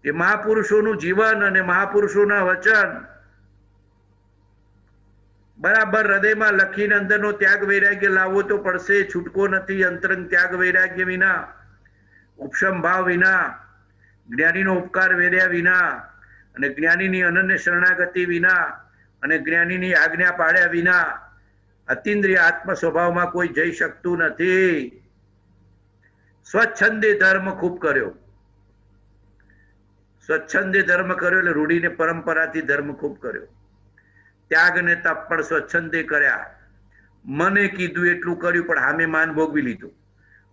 A: કે મહાપુરુષોનું જીવન અને મહાપુરુષોના વચન બરાબર હૃદયમાં લખીને અંદરનો ત્યાગ વૈરાગ્ય લાવવો તો પડશે. છૂટકો નથી અંતરંગ ત્યાગ વૈરાગ્ય વિના, ઉપશમ ભાવ વિના, જ્ઞાનીનો ઉપકાર વેર્યા વિના, અને જ્ઞાનીની અનન્ય શરણાગતિ વિના, અને જ્ઞાનીની આજ્ઞા પાડ્યા વિના અતિન્દ્રિય આત્મ સ્વભાવમાં કોઈ જઈ શકતું નથી. સ્વચ્છંદે ધર્મ ખૂબ કર્યો. સ્વચ્છંદે ધર્મ કર્યો એટલે રૂઢીને પરંપરાથી ધર્મ ખૂબ કર્યો. ત્યાગ ને તપ પણ સ્વચ્છંદે કર્યા. મને કીધું એટલું કર્યું પણ સામે માન ભોગવી લીધું.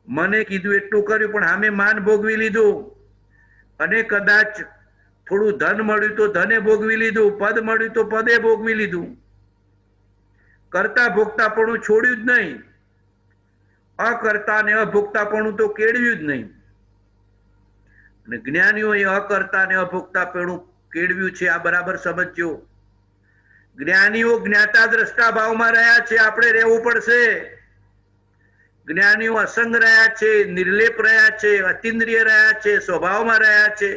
A: મને કીધું એટલું કર્યું પણ સામે માન ભોગવી લીધું. અને કદાચ થોડું ધન મળ્યું તો ધને ભોગવી લીધું, પદ મળ્યું તો પદે ભોગવી લીધું. કરતા ભોગતાપણું છોડ્યું જ નહીં, અકર્તા ને અભોગતાપણું તો કેળવ્યું જ નહીં. અને જ્ઞાનીઓએ અકર્તા ને અભોગતાપણું કેળવ્યું છે. આ બરાબર સમજજો. જ્ઞાનીઓ જ્ઞાતા દ્રષ્ટા ભાવમાં રહ્યા છે, આપણે રહેવું પડશે. જ્ઞાનીઓ અસંગ રહ્યા છે, નિર્લેપ રહ્યા છે, અતિન્દ્રિય રહ્યા છે, સ્વભાવમાં રહ્યા છે,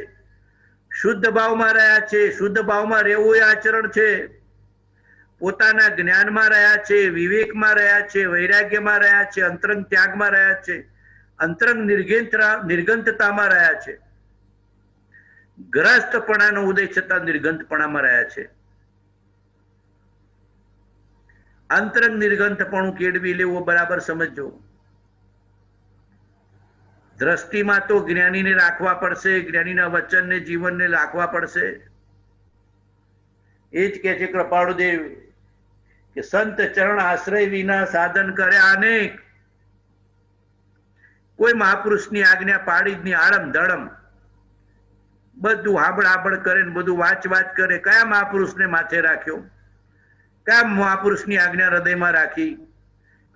A: શુદ્ધ ભાવમાં રહ્યા છે. શુદ્ધ ભાવમાં રહેવું એ આચરણ છે. પોતાના જ્ઞાનમાં રહ્યા છે, વિવેકમાં રહ્યા છે, વૈરાગ્યમાં રહ્યા છે, અંતરંગ ત્યાગમાં રહ્યા છે, અંતરંગ નિર્ગંતતામાં રહ્યા છે. ગ્રસ્તપણાનો ઉદય છતાં નિર્ગંતપણામાં રહ્યા છે. અંતરંગ નિર્ગંતપણું કેળવી લેવું બરાબર સમજો. દ્રષ્ટિમાં તો જ્ઞાનીને રાખવા પડશે, જ્ઞાનીના વચનને જીવનને રાખવા પડશે. એ જ કે છે કૃપાળુદેવ કે સંત ચરણ આશ્રય વિના સાધન કર્યા અનેક. કોઈ મહાપુરુષની આજ્ઞા પાડી જ નહીં, આડમ ધડમ બધું હાબડ કરે ને બધું વાચ કરે. કયા મહાપુરુષને માથે રાખ્યો? કયા મહાપુરુષની આજ્ઞા હૃદયમાં રાખી?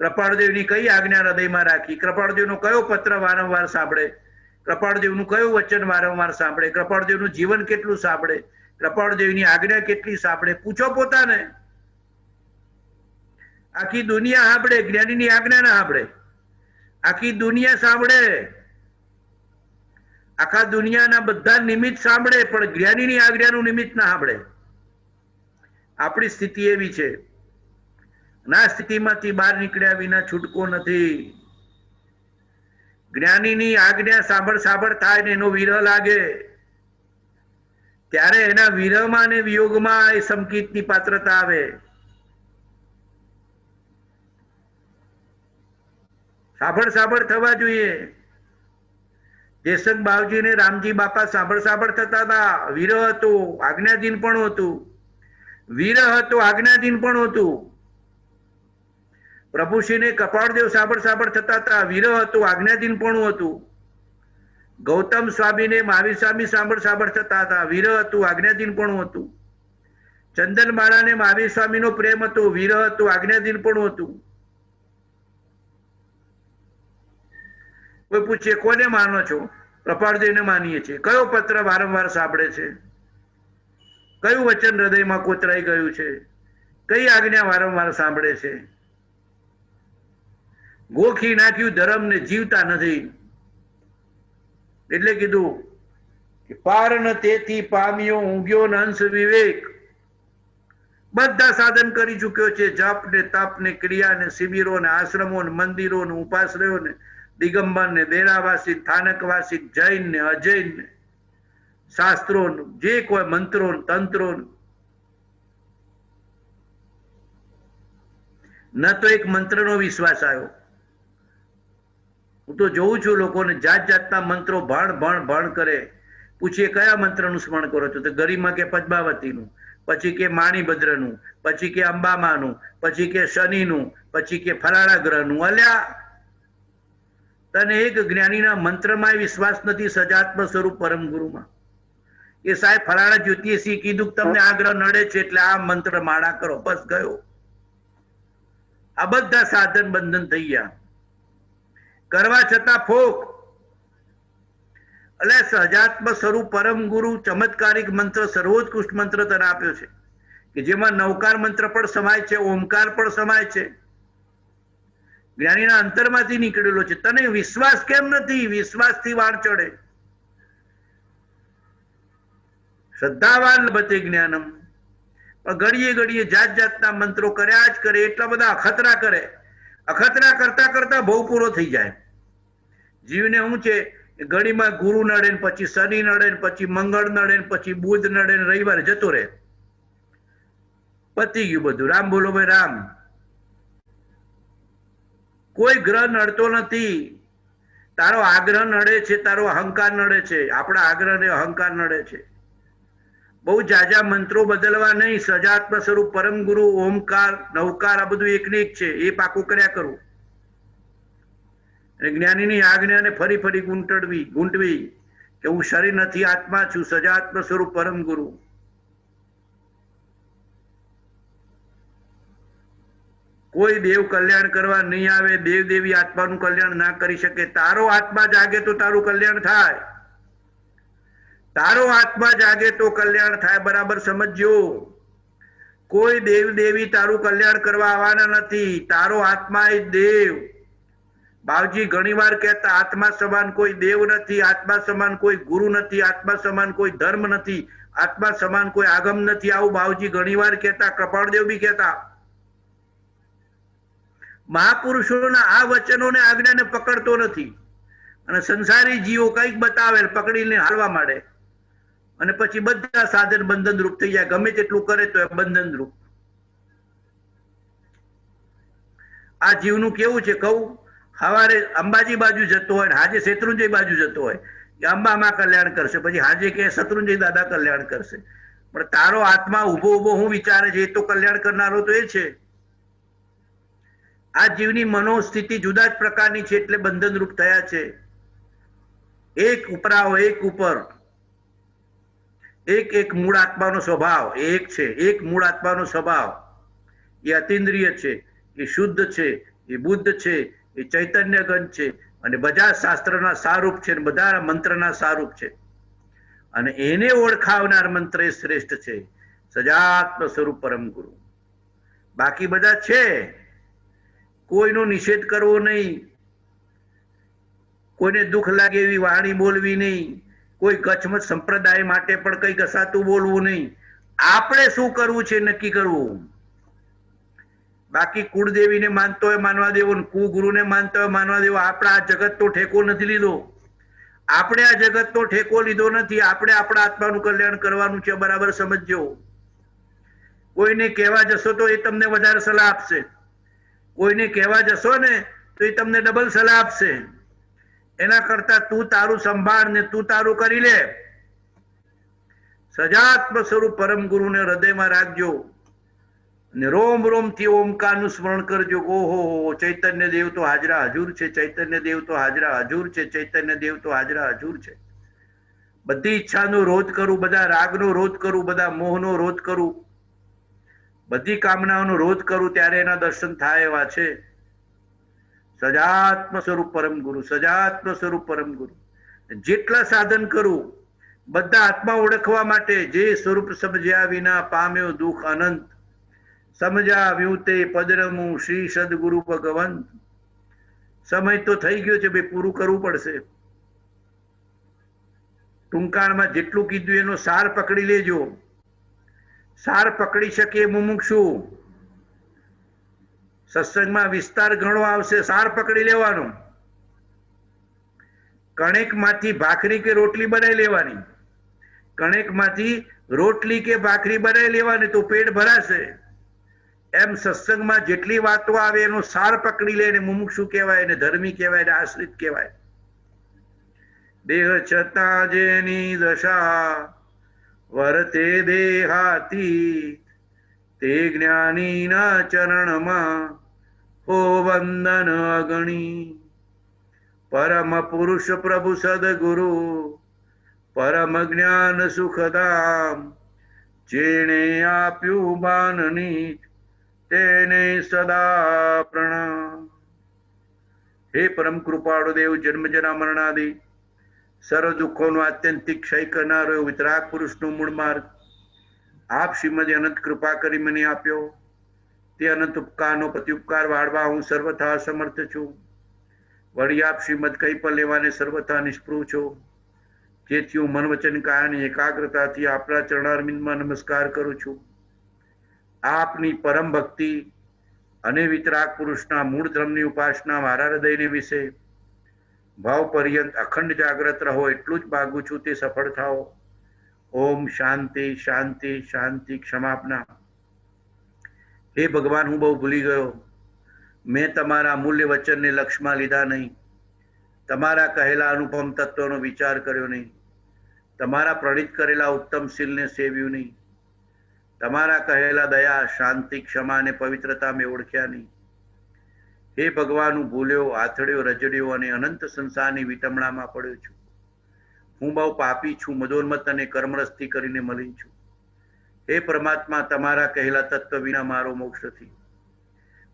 A: કૃપાળુદેવની કઈ આજ્ઞા હૃદયમાં રાખી? કૃપાળુદેવનો કયો પત્ર વારંવાર સાંભળે? કૃપાળુદેવનું કયું વચન વારંવાર સાંભળે? કૃપાળુદેવનું જીવન કેટલું સાંભળે? કૃપાળુદેવની આજ્ઞા કેટલી સાંભળે? પૂછો પોતાને. આખી દુનિયા સાંભળે, જ્ઞાનીની આજ્ઞા ના સાંભળે. આખી દુનિયા સાંભળે, આખા દુનિયાના બધા નિમિત્ત સાંભળે, પણ જ્ઞાનીની આજ્ઞાનું નિમિત્ત ના સાંભળે. આપણી સ્થિતિ એવી છે. ના સ્થિતિમાંથી બહાર નીકળ્યા વિના છૂટકો નથી. જ્ઞાનીની આજ્ઞા સાંભળ થાય ને એનો વિરહ લાગે ત્યારે એના વિરહમાં ને વિયોગમાં એ સંકિતની પાત્રતા આવે. સાંભળ થવા જોઈએ. જયસંગ બાવજી ને રામજી બાપા સાંભળ થતા હતા. વિરહ હતો, આજ્ઞાધીન પણ હતું. વિરહ હતો, આજ્ઞાધીન પણ હતું. પ્રભુશ્રીને કપાળદેવ સાંભળ થતા હતા. વિરહ હતો, આજ્ઞાધીન પણ હતું. ગૌતમ સ્વામીને મહાવીર સ્વામી સાંભળ થતા હતા. વિરહ હતું, આજ્ઞાધીન પણ હતું. ચંદનમાળાને મહાવીર સ્વામીનો પ્રેમ હતો, વિરહ હતો, આજ્ઞાધીન પણ હતું. કોઈ પૂછે કોને માનો છો? કપાળદેવને માનીએ છીએ. કયો પત્ર વારંવાર સાંભળે છે? કયું વચન હૃદયમાં કોતરાઈ ગયું છે? કઈ આજ્ઞા વારંવાર સાંભળે છે? ગોખી નાખ્યું ધર્મને, જીવતા નથી. એટલે કીધું કે પાર ન તેથી પામ્યો ઊંઘ્યો ન અંશ વિવેક. બધા સાધન કરી ચૂક્યો છે. જપ ને તપ ને ક્રિયા ને શિબિરો ને આશ્રમો ને મંદિરો ને ઉપાશ્રયો ને દિગંબર ને દેરાવાસી સ્થાનકવાસી જૈન ને અજૈન ને શાસ્ત્રો જે કોઈ મંત્રો તંત્રો ન તો એક મંત્રનો વિશ્વાસ આવ્યો. હું તો જોઉં છું લોકોને જાત જાતના મંત્રો ભણ કરે. પૂછીએ કયા મંત્રનું સ્મરણ કરો છો? તો ગરિમા કે પદ્માવતીનું, પછી કે માણીભદ્રનું, પછી કે અંબામાનું, પછી કે શનિનું, પછી કે ફલાણા ગ્રહનું. અલ્યા તને એક જ્ઞાનીના મંત્રમાં વિશ્વાસ નથી, સજાત્મ સ્વરૂપ પરમ ગુરુમાં. એ સાહેબ ફલાણા જ્યોતિષી કીધું કે તમને આ ગ્રહ નડે છે એટલે આ મંત્ર માળા કરો, બસ ગયો. આ બધા સાધન બંધન થઈ ગયા. કરવા છતાં ફોક. એટલે સજાત્મ સ્વરૂપ પરમ ગુરુ ચમત્કારિક મંત્ર, સર્વોત્કૃષ્ટ મંત્ર તને આપ્યો છે કે જેમાં નવકાર મંત્ર પણ સમાય છે, ઓમકાર પણ સમાય છે. જ્ઞાનીના અંતરમાંથી નીકળેલો છે. તને વિશ્વાસ કેમ નથી? વિશ્વાસથી વાળ ચડે. શ્રદ્ધાવાન લભતે જ્ઞાનમ. પણ ઘડીએ જાત જાતના મંત્રો કર્યા જ કરે. એટલા બધા અખતરા કરે. અખતરા કરતા બહુ પૂરો થઈ જાય. જીવને શું છે, ઘડીમાં ગુરુ નડે ને પછી શનિ નડે ને પછી મંગળ નડે ને પછી બુધ નડે ને રવિવારે જતો રહે. પતી ગયું બધું. રામ બોલો ભાઈ રામ. કોઈ ગ્રહ નડતો નથી. તારો આગ્રહ નડે છે, તારો અહંકાર નડે છે. આપણા આગ્રહ ને અહંકાર નડે છે. બહુ જાજા મંત્રો બદલવા નહીં. સજાત્મ સ્વરૂપ પરમ ગુરુ ઓમકાર નવકાર આ બધું એક ને એક છે. એ પાકું કર્યા કરું. અને જ્ઞાનીની આજ્ઞાને ફરી ગૂંટવી કે હું શરીર નથી, આત્મા છું, સજાત્મ સ્વરૂપ પરમ ગુરુ. કોઈ દેવ કલ્યાણ કરવા નહીં આવે. દેવ દેવી આત્માનું કલ્યાણ ના કરી શકે. તારો આત્મા જાગે તો તારું કલ્યાણ થાય. તારો આત્મા જાગે તો કલ્યાણ થાય. બરાબર સમજજો. કોઈ દેવ દેવી તારું કલ્યાણ કરવા આવવાના નથી. તારો આત્મા એ દેવ. બાવજી ઘણીવાર કહેતા આત્મા સમાન કોઈ દેવ નથી, આત્મા સમાન કોઈ ગુરુ નથી, આત્મા સમાન કોઈ ધર્મ નથી, આત્મા સમાન કોઈ આગમ નથી. આવું બાવજી ઘણીવાર કહેતા, કૃપાળદેવ બી કહેતા. મહાપુરુષોના આ વચનોને આજ્ઞાને પકડતો નથી અને સંસારી જીવો કંઈક બતાવે પકડીને હાલવા માંડે અને પછી બધા સાધન બંધન રૂપ થઈ જાય. ગમે તેટલું કરે તો એ બંધન રૂપ. આ જીવનું કેવું છે કહું? સવારે અંબાજી બાજુ જતો હોય, હાજે શેત્રુંજય બાજુ જતો હોય, કે અંબામાં કલ્યાણ કરશે, પછી હાજે કે શત્રુંજય દાદા કલ્યાણ કરશે. પણ તારો આત્મા ઉભો ઉભો હું વિચારે છે એ તો કલ્યાણ કરનારો તો એ છે. આ જીવની મનોસ્થિતિ જુદા જ પ્રકારની છે એટલે બંધન રૂપ થયા છે. એક ઉપરાવો એક ઉપર, એક મૂળ આત્માનો સ્વભાવ એક છે. એક મૂળ આત્માનો સ્વભાવ એ અતિન્દ્રિય છે, એ શુદ્ધ છે, એ બુદ્ધ છે, એ ચૈતન્ય ગંજ છે અને બધા શાસ્ત્રના સારૂપ છે, બધા મંત્રના સારૂપ છે. અને એને ઓળખાવનાર મંત્ર એ શ્રેષ્ઠ છે, સજાત્મ સ્વરૂપ પરમ ગુરુ. બાકી બધા છે, કોઈનો નિષેધ કરવો નહીં, કોઈને દુઃખ લાગે એવી વાણી બોલવી નહીં, કોઈ કચ્છમત સંપ્રદાય માટે પણ કંઈક અસાતું બોલવું નહીં. આપણે શું કરવું છે નક્કી કરવું. બાકી કુળદેવીને માનતો હોય માનવા દેવો, કુગુરુને માનતો હોય માનવા દેવો. આપણે આ જગતનો ઠેકો નથી લીધો. આપણે આ જગતનો ઠેકો લીધો નથી. આપણે આપણા આત્માનું કલ્યાણ કરવાનું છે. બરાબર સમજજો. કોઈને કહેવા જશો તો એ તમને વધારે સલાહ આપશે. કોઈને કહેવા જશો ને તો એ તમને ડબલ સલાહ આપશે. એના કરતા તું તારું સંભાળ ને તું તારું કરી લે. સજાત્મ સ્વરૂપ પરમ ગુરુને હૃદયમાં રાખજો ને રોમ રોમ થી ઓમકારનું સ્મરણ કરજો. ઓહો, ચૈતન્ય દેવ તો હાજરા હજુર છે, ચૈતન્ય દેવ તો હાજરા હજુર છે, ચૈતન્ય દેવ તો હાજરા હજુર છે. બધી ઈચ્છાનો રોધ કરું, બધા રાગનો રોધ કરું, બધા મોહનો રોધ કરું, બધી કામનાઓનો રોધ કરું, ત્યારે એના દર્શન થાય એવા છે. સજાત્મ સ્વરૂપ પરમ ગુરુ, સજાત્મ સ્વરૂપ પરમ ગુરુ. જેટલા સાધન કરું બધા આત્મા ઓળખવા માટે, જે સ્વરૂપ સમજ્યા વિના પામ્યો દુઃખ અનંત, સમજાવ્યું તે પદરમું શ્રી સદગુરુ ભગવંત. સમય તો થઈ ગયો છે ભાઈ, પૂરું કરવું પડશે. ટૂંકાણમાં જેટલું કીધું એનો સાર પકડી લેજો. સાર પકડી શકે મુમુક્ષુ. સત્સંગમાં વિસ્તાર ઘણો આવશે, સાર પકડી લેવાનો. કણેકમાંથી ભાખરી કે રોટલી બનાવી લેવાની, કણેકમાંથી રોટલી કે ભાખરી બનાવી લેવાની તો પેટ ભરાશે. એમ સત્સંગમાં જેટલી વાતો આવે એનો સાર પકડી લે. ને મુમુક્ષુ કહેવાય, ને ધર્મી કહેવાય, ને આશ્રિત કહેવાય. દેહ છતાં જેની દશા વર્તે દેહાતી, તે જ્ઞાનીના ચરણમાં હો વંદન અગણી. પરમ પુરુષ પ્રભુ સદગુરુ, પરમ જ્ઞાન સુખધામ, જેણે આપ્યું બાનની તેને સદા પ્રણામ. હે પરમ કૃપાળુ દેવ, જન્મ જરા મરણાદિ સર્વ દુઃખોનો આત્યંતિક ક્ષય કરનારો વિતરાગ પુરુષનો મૂળ માર્ગ આપ શ્રીમદે અનંત કૃપા કરી મને આપ્યો. તે અનંત ઉપકારનો પ્રત્યુપકાર વાળવા હું સર્વથા સમર્થ છું. વળી આપ શ્રીમદ કઈ પણ લેવાને સર્વથા નિષ્પૃહ છો. જેથી હું મન વચન કાયાની એકાગ્રતાથી આપણા ચરણારવિંદમાં નમસ્કાર કરું છું. આપની પરમ ભક્તિ અને વિતરાગ પુરુષના મૂળ ધર્મની ઉપાસના મારા હૃદયને વિશે ભાવ પર્યંત અખંડ જાગ્રત રહો એટલું જ માગું છું. તે સફળ થાઓ. ઓમ શાંતિ શાંતિ શાંતિ. ક્ષમાપના. હે ભગવાન, હું બહુ ભૂલી ગયો. મેં તમારા મૂલ્ય વચનને લક્ષમાં લીધા નહીં, તમારા કહેલા અનુપમ તત્વનો વિચાર કર્યો નહીં, તમારા પ્રણિત કરેલા ઉત્તમ શીલને સેવ્યું નહીં, તમારા કહેલા દયા શાંતિ ક્ષમા અને પવિત્રતા મેં ઓળખ્યા નહીં. હે ભગવાન, હું ભૂલ્યો, આથડ્યો, રજડ્યો અને અનંત સંસારની વિટમણામાં પડ્યો છું. હું બહુ પાપી છું, મદોન્મત્ત અને કર્મરસ્તી કરીને મલિન છું. હે પરમાત્મા, તમારા કહેલા તત્વ વિના મારો મોક્ષ નથી.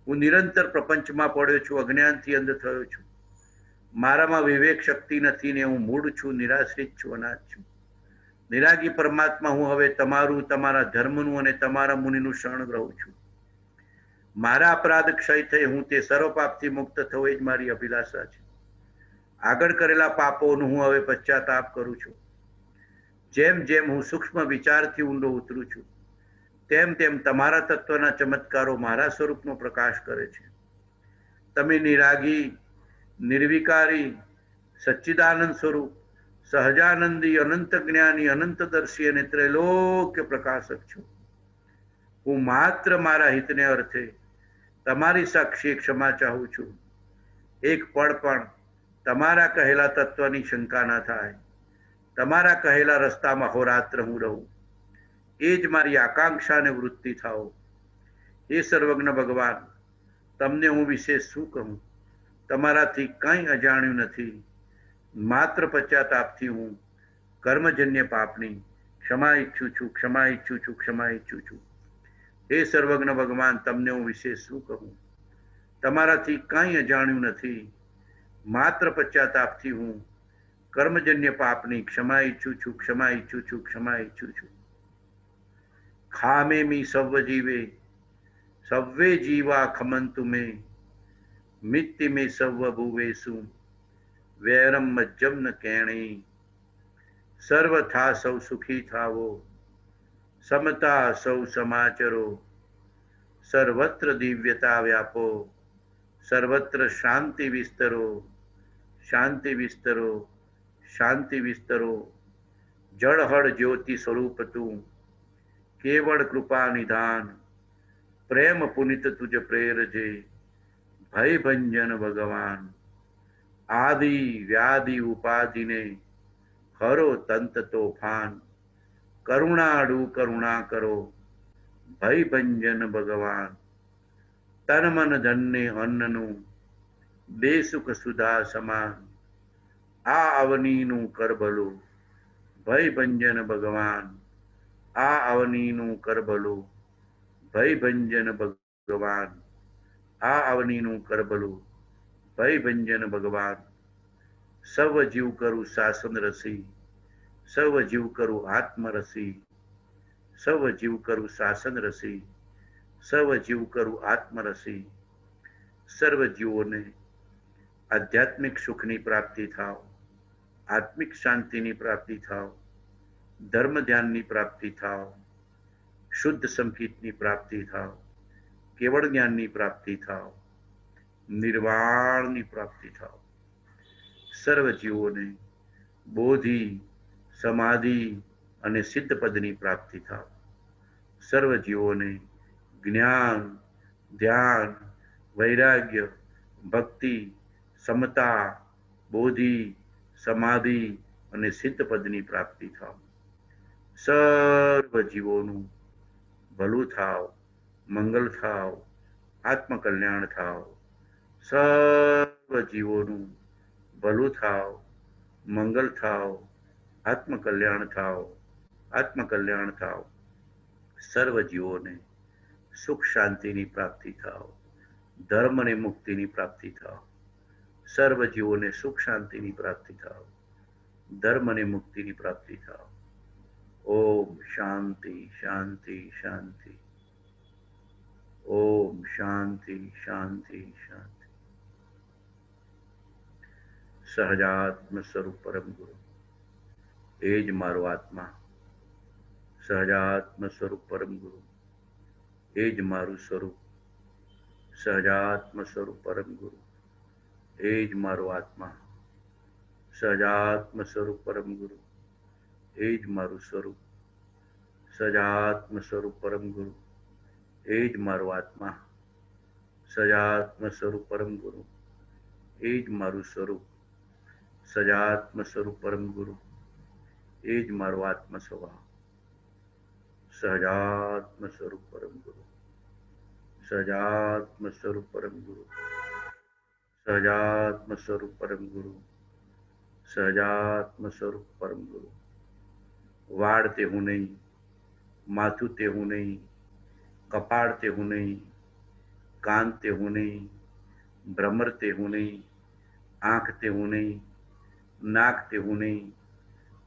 A: હું નિરંતર પ્રપંચમાં પડ્યો છું, અજ્ઞાનથી અંધ થયો છું. મારામાં વિવેક શક્તિ નથી ને હું મૂળ છું, નિરાશ્રિત છું, અનાથ છું. નિરાગી પરમાત્મા હું હવે તમારું, તમારા ધર્મનું અને તમારા મુનિનું શરણ રહું છું. મારા અપરાધ ક્ષય થઈ હું તે સર્વ પાપથી મુક્ત થવું એ જ મારી અભિલાષા છે. આગળ કરેલા પાપોનું હું હવે પશ્ચાતાપ કરું છું. જેમ જેમ હું સૂક્ષ્મ વિચારથી ઊંડો ઉતરું છું તેમ તેમ તમારા તત્વના ચમત્કારો મારા સ્વરૂપનો પ્રકાશ કરે છે. તમે નિરાગી, નિર્વિકારી, સચ્ચિદાનંદ સ્વરૂપ, સહજાનંદી, અનંત જ્ઞાની, અનંતદર્શી અને ત્રૈલોક્ય પ્રકાશક છો. હું માત્ર મારા હિતને અર્થે તમારી સાક્ષી ક્ષમા ચાહું છું. એક પળ પણ તમારા કહેલા તત્વની શંકા ના થાય. તમારા કહેલા રસ્તામાં હોરાત્ર હું રહું, એ જ મારી આકાંક્ષા અને વૃત્તિ થાઓ. એ સર્વજ્ઞ ભગવાન, તમને હું વિશેષ શું કહું? તમારાથી કંઈ અજાણ્યું નથી. માત્ર પશ્ચાતાપથી હું કર્મજન્ય પાપની ક્ષમા ઈચ્છું છું, ક્ષમા ઈચ્છું છું, ક્ષમા ઈચ્છું છું. હે સર્વજ્ઞ ભગવાન, તમને હું વિશેષ શું કહું? તમારાથી કંઈ અજાણ્યું નથી. માત્ર પશ્ચાતાપથી હું કર્મજન્ય પાપની ક્ષમા ઈચ્છું છું, ક્ષમા ઈચ્છું છું, ક્ષમા ઈચ્છું છું. ખામે મી સવ્વ જીવે, સવ્વે જીવા ખમંતુ મે, મિત્તિ મે સવ્વ ભુવેસુ, વૈરમ મજ્જમ ન કેણી. સર્વથા સૌ સુખી થાવો, સમતા સૌ સમાચરો, સર્વત્ર દિવ્યતા વ્યાપો, સર્વત્ર શાંતિ વિસ્તરો, શાંતિ વિસ્તરો, શાંતિ વિસ્તરો. જળહળ જ્યોતિ સ્વરૂપ તું, કેવળ કૃપા નિધાન, પ્રેમ પુનિત તુજ પ્રેરજે, ભય ભંજન ભગવાન. આદિ વ્યાધિ ઉપાધિને હરો તંત તોફાન, કરુણાડુ કરુણા કરો, ભય ભંજન ભગવાન. તન મન ધનને અન્નનું, બે સુખ સુધા સમાન, આ અવનીનું કરભલું, ભય ભંજન ભગવાન. આ અવનીનું કરભલું, ભય ભંજન ભગવાન. આ અવનીનું કરભલું, ભય ભંજન ભગવાન. સર્વ જીવ કરું શાસન રસી, સર્વ જીવ કરું આત્મરસી, સર્વ જીવ કરું શાસન રસી, સર્વ જીવ કરું આત્મરસી. સર્વ જીવોને આધ્યાત્મિક સુખની પ્રાપ્તિ થાવ, આત્મિક શાંતિની પ્રાપ્તિ થાવ, ધર્મ ધ્યાનની પ્રાપ્તિ થાવ, શુદ્ધ સંકિતની પ્રાપ્તિ થાવ, કેવળ જ્ઞાનની પ્રાપ્તિ થાવ, નિર્વાણની પ્રાપ્તિ થાવ. સર્વ જીવોને બોધિ, સમાધિ અને સિદ્ધ પદની પ્રાપ્તિ થાવ. સર્વ જીવોને જ્ઞાન, ધ્યાન, વૈરાગ્ય, ભક્તિ, સમતા, બોધિ, સમાધિ અને સિદ્ધ પદની પ્રાપ્તિ થાવ. સર્વ જીવોનું ભલું થાવ, મંગલ થાવ, આત્મકલ્યાણ થાવ. સર્વ જીવોનું ભલું થાવ, મંગલ થાવ, આત્મકલ્યાણ થાવ, આત્મકલ્યાણ થાવ. સર્વ જીવોને સુખ શાંતિની પ્રાપ્તિ થાવ, ધર્મ અને મુક્તિની પ્રાપ્તિ થાવ. સર્વ જીવોને સુખ શાંતિની પ્રાપ્તિ થાવ, ધર્મ અને મુક્તિની પ્રાપ્તિ થાવ. ઓમ શાંતિ શાંતિ શાંતિ. ઓમ શાંતિ શાંતિ શાંતિ. સહજાત્મ સ્વરૂપ પરમ ગુરુ, એ જ મારો આત્મા. સહજાત્મ સ્વરૂપ પરમ ગુરુ, એ જ મારું સ્વરૂપ. સહજાત્મ સ્વરૂપ પરમ ગુરુ, એ જ મારો આત્મા. સહજાત્મ સ્વરૂપ પરમ ગુરુ, એ જ મારું સ્વરૂપ. સહજાત્મ સ્વરૂપ પરમ ગુરુ, એ જ મારો આત્મા. સહજાત્મ સ્વરૂપ પરમ ગુરુ, એ જ મારું સ્વરૂપ. સહજાત્મ સ્વરૂપ પરમ ગુરુ, એ જ મારો આત્મ સ્વભાવ. સહજાત્મ સ્વરૂપ પરમ ગુરુ, સહજાત્મ સ્વરૂપ પરમ ગુરુ, સહજાત્મ સ્વરૂપ પરમ ગુરુ, સહજાત્મ સ્વરૂપ પરમ ગુરુ. વાળ તે હું નહીં, માથું તે હું નહીં, કપાળ તે હું નહીં, કાન તે હું નહીં, ભ્રમર તે હું નહીં, આંખ તે હું નહીં, નાક તે હું નહીં,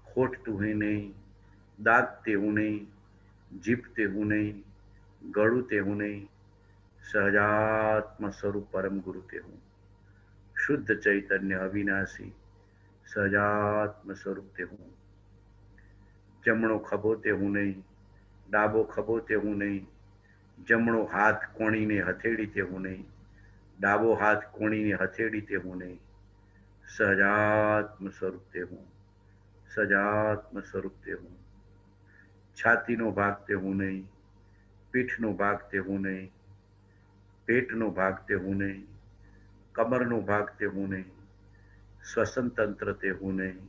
A: હોઠ તું હે નહીં, દાંત તે હું નહીં, જીભ તે હું નહીં, ગળું તે હું નહીં, સહજાત્મ સ્વરૂપ પરમ ગુરુ તે હું. શુદ્ધ ચૈતન્ય અવિનાશી સહજાત્મ સ્વરૂપ તે હું. જમણો ખભો તે હું નહીં, ડાબો ખભો તે હું નહીં, જમણો હાથ કોણીને હથેળી તે હું નહીં, ડાબો હાથ કોણીને હથેળી તે હું નહીં, સહજાત્મ સ્વરૂપ તે હું. સહજાત્મ સ્વરૂપ તે હું. છાતીનો ભાગ તે હું નહીં, પીઠનો ભાગ તે હું નહીં, પેટનો ભાગ તે હું નહીં, કમરનો ભાગ તે હું નહીં, શ્વસન તંત્ર તે હું નહીં,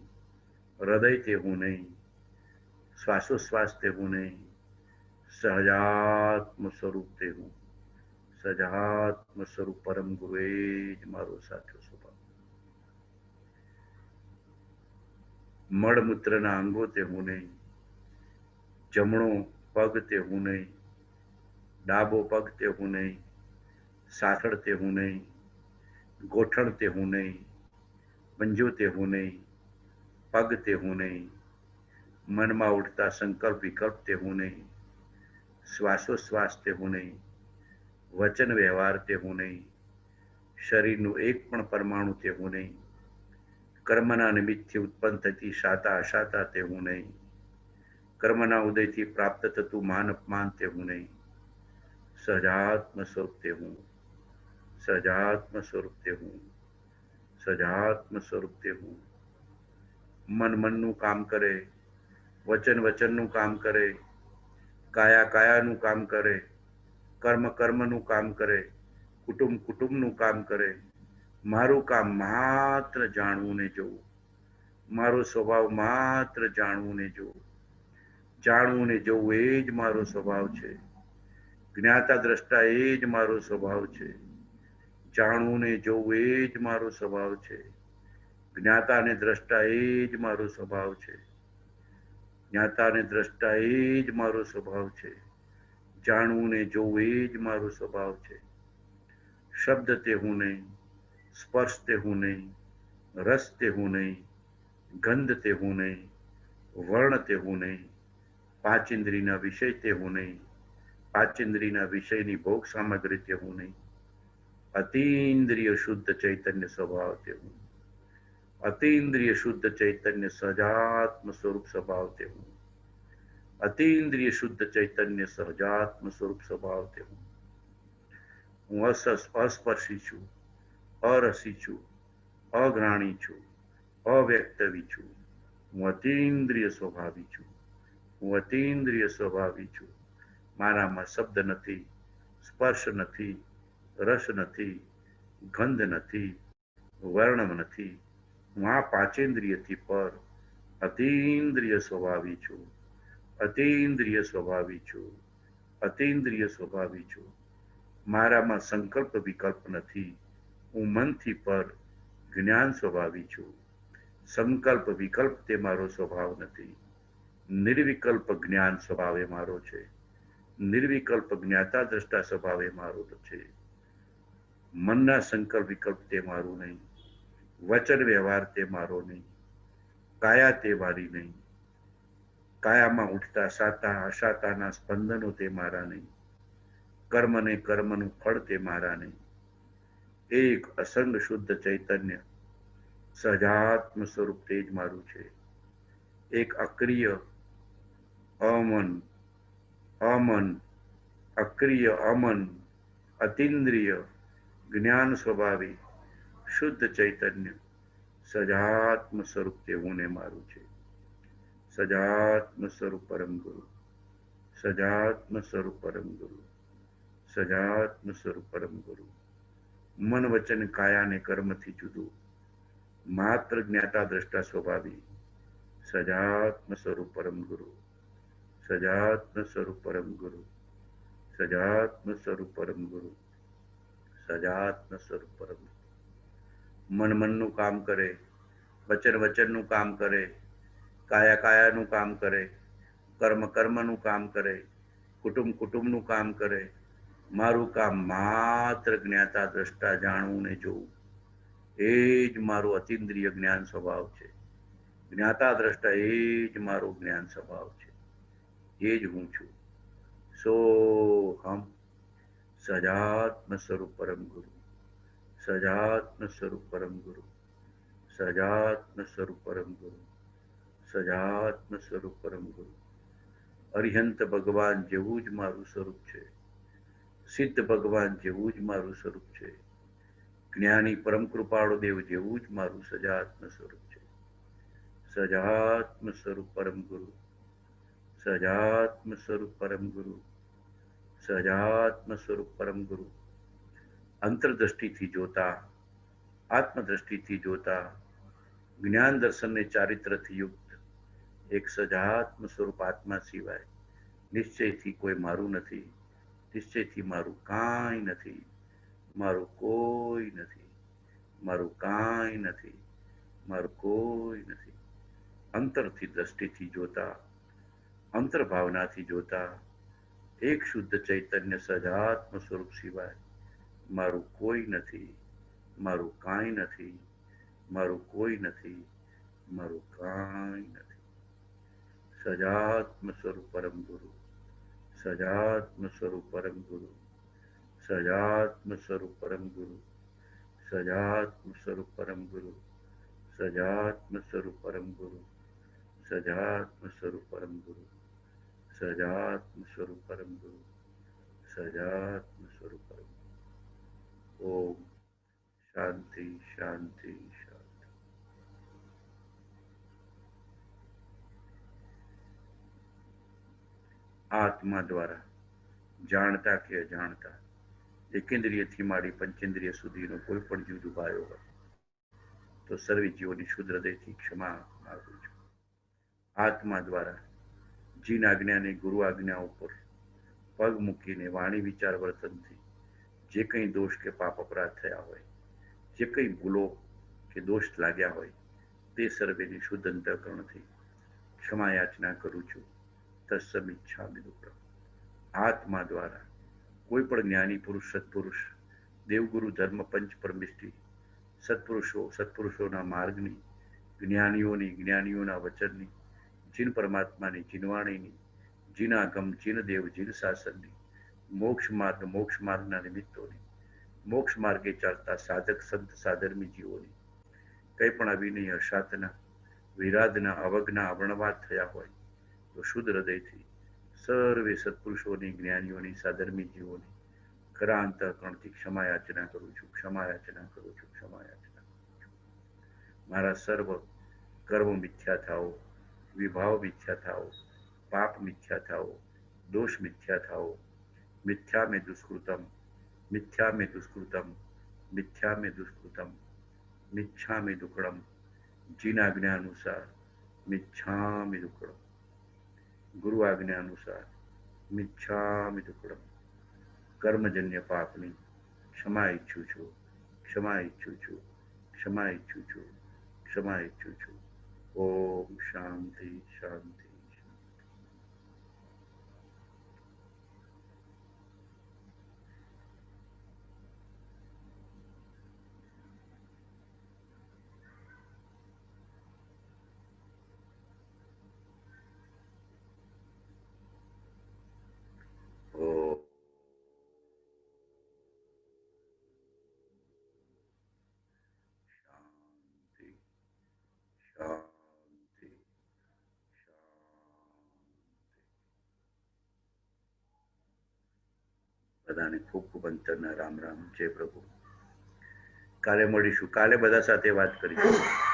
A: હૃદય તે હું નહીં, શ્વાસોશ્વાસ તે હું નહીં, સહજાત્મ સ્વરૂપ તે હું. સહજાત્મ સ્વરૂપ પરમ ગુરુ એ જ મારો સાચો સ્વભાવ. મળમૂત્રના અંગો તે હું નહીં, જમણો પગ તે હું નહીં, ડાબો પગ તે હું નહીં, સાથળ તે હું નહીં, ગોઠણ તે હું નહીં, પંજો તે હું નહીં, પગ તે હું નહીં, મનમાં ઉઠતા સંકલ્પ વિકલ્પ તે હું નહીં, શ્વાસોશ્વાસ તે હું નહીં, વચન વ્યવહાર તે હું નહીં, શરીરનું એક પણ પરમાણુ તે હું નહીં, કર્મના નિમિત્તથી ઉત્પન્ન થતી શાતા અશાતા તે હું નહીં, કર્મના ઉદયથી પ્રાપ્ત થતું માન અપમાન તે હું નહીં, સહજાત્મ સ્વરૂપ તે હું. સહજાત્મ સ્વરૂપ તે હું. સહજાત્મ સ્વરૂપ તે હું. મન મનનું કામ કરે, વચન વચનનું કામ કરે, કાયા કાયાનું કામ કરે, કર્મ કર્મનું કામ કરે, કુટુંબ કુટુંબનું કામ કરે. મારું કામ માત્ર જાણવું ને જોવું, મારો સ્વભાવ માત્ર જાણવું ને જોવું. જાણવું ને જોવું એ જ મારો સ્વભાવ છે. જ્ઞાતા દ્રષ્ટા એ જ મારો સ્વભાવ છે. જાણવું ને જોવું એ જ મારો સ્વભાવ છે. જ્ઞાતા અને દ્રષ્ટા એ જ મારો સ્વભાવ છે. જ્ઞાતા અને દ્રષ્ટા એ જ મારો સ્વભાવ છે. જાણવું ને જોવું એ જ મારો સ્વભાવ છે. શબ્દ તે હું નહીં, સ્પર્શ તે હું નહીં, રસ તે હું નહીં, ગંધ તે હું નહીં, વર્ણ તે હું નહીં, પાંચેન્દ્રિયના વિષય તે હું નહીં, પાંચેન્દ્રિયના વિષયની ભોગ સામગ્રી તે હું નહીં. અતીન્દ્રિય શુદ્ધ ચૈતન્ય સ્વભાવ તે હું. અતીન્દ્રિય શુદ્ધ ચૈતન્ય સહજાત્મ સ્વરૂપ સ્વભાવ તે હું. અતીન્દ્રિય શુદ્ધ ચૈતન્ય સહજાત્મ સ્વરૂપ સ્વભાવ તે હું. હું અસ્પર્શી છું, અરસી છું, અઘ્રાણી છું, અવ્યક્તવી છું. હું અતીન્દ્રિય સ્વભાવી છું. હું અતીન્દ્રિય સ્વભાવી છું. મારામાં શબ્દ નથી, સ્પર્શ નથી, રસ નથી, ગંધ નથી, વર્ણ નથી. હું આ પાંચેન્દ્રિયથી પર અતીન્દ્રિય સ્વભાવી છું. અતીન્દ્રિય સ્વભાવી છું. અતીન્દ્રિય સ્વભાવી છું. મારામાં સંકલ્પ વિકલ્પ નથી. હું મનથી પર જ્ઞાન સ્વભાવી છું. સંકલ્પ વિકલ્પ તે મારો સ્વભાવ નથી. નિર્વિકલ્પ જ્ઞાન સ્વભાવે મારો છે. નિર્વિકલ્પ જ્ઞાતા દ્રષ્ટા સ્વભાવે મારો છે. મનના સંકલ્પ વિકલ્પ તે મારું નહીં. વચન વ્યવહાર તે મારો નહીં. કાયા તે મારી નહીં. કાયામાં ઉઠતા સાતા અશાતાના સ્પંદનો તે મારા નહીં. કર્મ ને કર્મનું ફળ તે મારા નહીં. એક અસંગ શુદ્ધ ચૈતન્ય સહજાત્મ સ્વરૂપ તે જ મારું છે. એક અક્રિય અમન અક્રિય અમન અતિન્દ્રિય જ્ઞાન સ્વભાવી શુદ્ધ ચૈતન્ય સજાત્મ સ્વરૂપ તેવું મારું છે. સજાત્મ સ્વરૂપ પરમ ગુરુ, સજાત્મ સ્વરૂપ પરમ ગુરુ, સજાત્મ સ્વરૂપ પરમ ગુરુ. મન વચન કાયા ને કર્મથી જુદું, માત્ર જ્ઞાતા દ્રષ્ટા સ્વભાવી સજાત્મ સ્વરૂપ પરમ ગુરુ, સજાત્મ સ્વરૂપ પરમ ગુરુ, સજાત્મ સ્વરૂપ પરમ ગુરુ, સજાત્મ સ્વરૂપ પરમ ગુરુ. મન મનનું કામ કરે, વચન વચનનું કામ કરે, કાયા કાયાનું કામ કરે, કર્મ કર્મનું કામ કરે, કુટુંબ કુટુંબનું કામ કરે. મારું કામ માત્ર જ્ઞાતા દ્રષ્ટા જાણવું ને જોવું, એ જ મારું અતિન્દ્રિય જ્ઞાન સ્વભાવ છે. જ્ઞાતા દ્રષ્ટા એ જ મારો જ્ઞાન સ્વભાવ છે. એ જ હું છું. સોહમ સજાત્મ સ્વરૂપ પરમ ગુરુ, સજાત્મ સ્વરૂપ પરમ ગુરુ, સજાત્મ સ્વરૂપ પરમ ગુરુ, સજાત્મ સ્વરૂપ પરમ ગુરુ. અરિહંત ભગવાન જેવું જ મારું સ્વરૂપ છે. સિદ્ધ ભગવાન જેવું જ મારું સ્વરૂપ છે. જ્ઞાની પરમ કૃપાળુ દેવ જેવું જ મારું સજાત્મ સ્વરૂપ છે. સજાત્મ સ્વરૂપ પરમ ગુરુ, સજાત્મ સ્વરૂપ પરમ ગુરુ, સજાત્મ સ્વરૂપ પરમ ગુરુ. અંતરદ્રષ્ટિથી જોતા, આત્મદ્રષ્ટિથી જોતા, જ્ઞાન દર્શનને ચારિત્રથી યુક્ત એક સજાત્મ સ્વરૂપ આત્મા સિવાય નિશ્ચયથી કોઈ મારું નથી. નિશ્ચયથી મારું કાંઈ નથી. મારું કોઈ નથી. મારું કાંઈ નથી. મારું કોઈ નથી. અંતરથી દ્રષ્ટિથી જોતા, અંતર્ભાવનાથી જોતા, એક શુદ્ધ ચૈતન્ય સજાત્મ સ્વરૂપ સિવાય મારું કોઈ નથી. મારું કાંઈ નથી. મારું કોઈ નથી. મારું કાંઈ નથી. સજાત્મ સ્વરૂપ પરમ ગુરુ, સજાત્મ સ્વરૂપ પરમ ગુરુ, સજાત્મ સ્વરૂપ પરમ ગુરુ, સજાત્મ સ્વરૂપ પરમ ગુરુ, સજાત્મ સ્વરૂપ પરમ ગુરુ, સજાત્મ સ્વરૂપ પરમ ગુરુ, સજાત્મ સ્વરૂપ પરમ ગુરુ, સજાત્મ સ્વરૂપ પરમ ગુરુ. ઓમ શાંતિ શાંતિ શાંતિ. આત્મા દ્વારા જાણતા કે અજાણતા એકેન્દ્રિયથી માંડી પંચેન્દ્રિય સુધીનો કોઈ પણ જીવ દુભાયો હોય તો સર્વે જીવોની શુદ્ધ હૃદયથી ક્ષમા માગું છું. આત્મા દ્વારા જીન આજ્ઞાની ગુરુ આજ્ઞા ઉપર પગ મૂકીને વાણી વિચાર વર્તનથી જે કંઈ દોષ કે પાપ અપરાધ થયા હોય, જે કંઈ ભૂલો કે દોષ લાગ્યા હોય તે સર્વેની શુદ્ધ અંતઃકરણથી ક્ષમા યાચના કરું છું. તસ્સમિચ્છામિ દુક્કડમ. આત્મા દ્વારા કોઈ પણ જ્ઞાની પુરુષ, સત્પુરુષ, દેવગુરુ, ધર્મ, પંચ પરમિષ્ટિ, સત્પુરુષોના માર્ગની, જ્ઞાનીઓના વચનની, જીન પરમાત્માની, જીનવાણીની, જીન આગમ, જીન દેવ, જીન શાસનની, મોક્ષ માર્ગના નિમિત્તોની, મોક્ષ માર્ગે ચાલતા સાધક સંત સાધર્મી જીવોની કંઈ પણ અવિનય, અશાતના, વિરાધના, અવજ્ઞા, અવર્ણવાદ થયા હોય તો શુદ્ધ હૃદયથી સર્વે સત્પુરુષોની, જ્ઞાનીઓની, સાધર્મી જીવોની ખરા અંતઃકરણથી ક્ષમા યાચના કરું છું. ક્ષમા યાચના કરું છું. ક્ષમા યાચના કરું છું. મારા સર્વ કર્મ મિથ્યા થાઓ, વિભાવ મિથ્યા થાઓ, પાપ મિથ્યા થાઓ, દોષ મિથ્યા થાઓ. મિથ્યા મે દુષ્કૃતમ, મિથ્યા મે દુષ્કૃતમ, મિથ્યા મે દુષ્કૃતમ, મિચ્છામિ દુક્કડમ. જીન આજ્ઞા અનુસાર મિચ્છામિ દુક્કડમ. ગુરુ આજ્ઞા અનુસાર મિચ્છામિ દુક્કડમ. કર્મજન્ય પાપની ક્ષમા ઈચ્છું છું. ક્ષમા ઈચ્છું છું. ક્ષમા ઈચ્છું છું. ક્ષમા ઈચ્છું છું. ઓમ શાંતિ શાંતિ. ઓમ શાંતિ શાંતિ શાંતિ. બધાને ખૂબ ખૂબ અંતરના રામ રામ. જય પ્રભુ. કાલે મળીશું. કાલે બધા સાથે વાત કરીશું.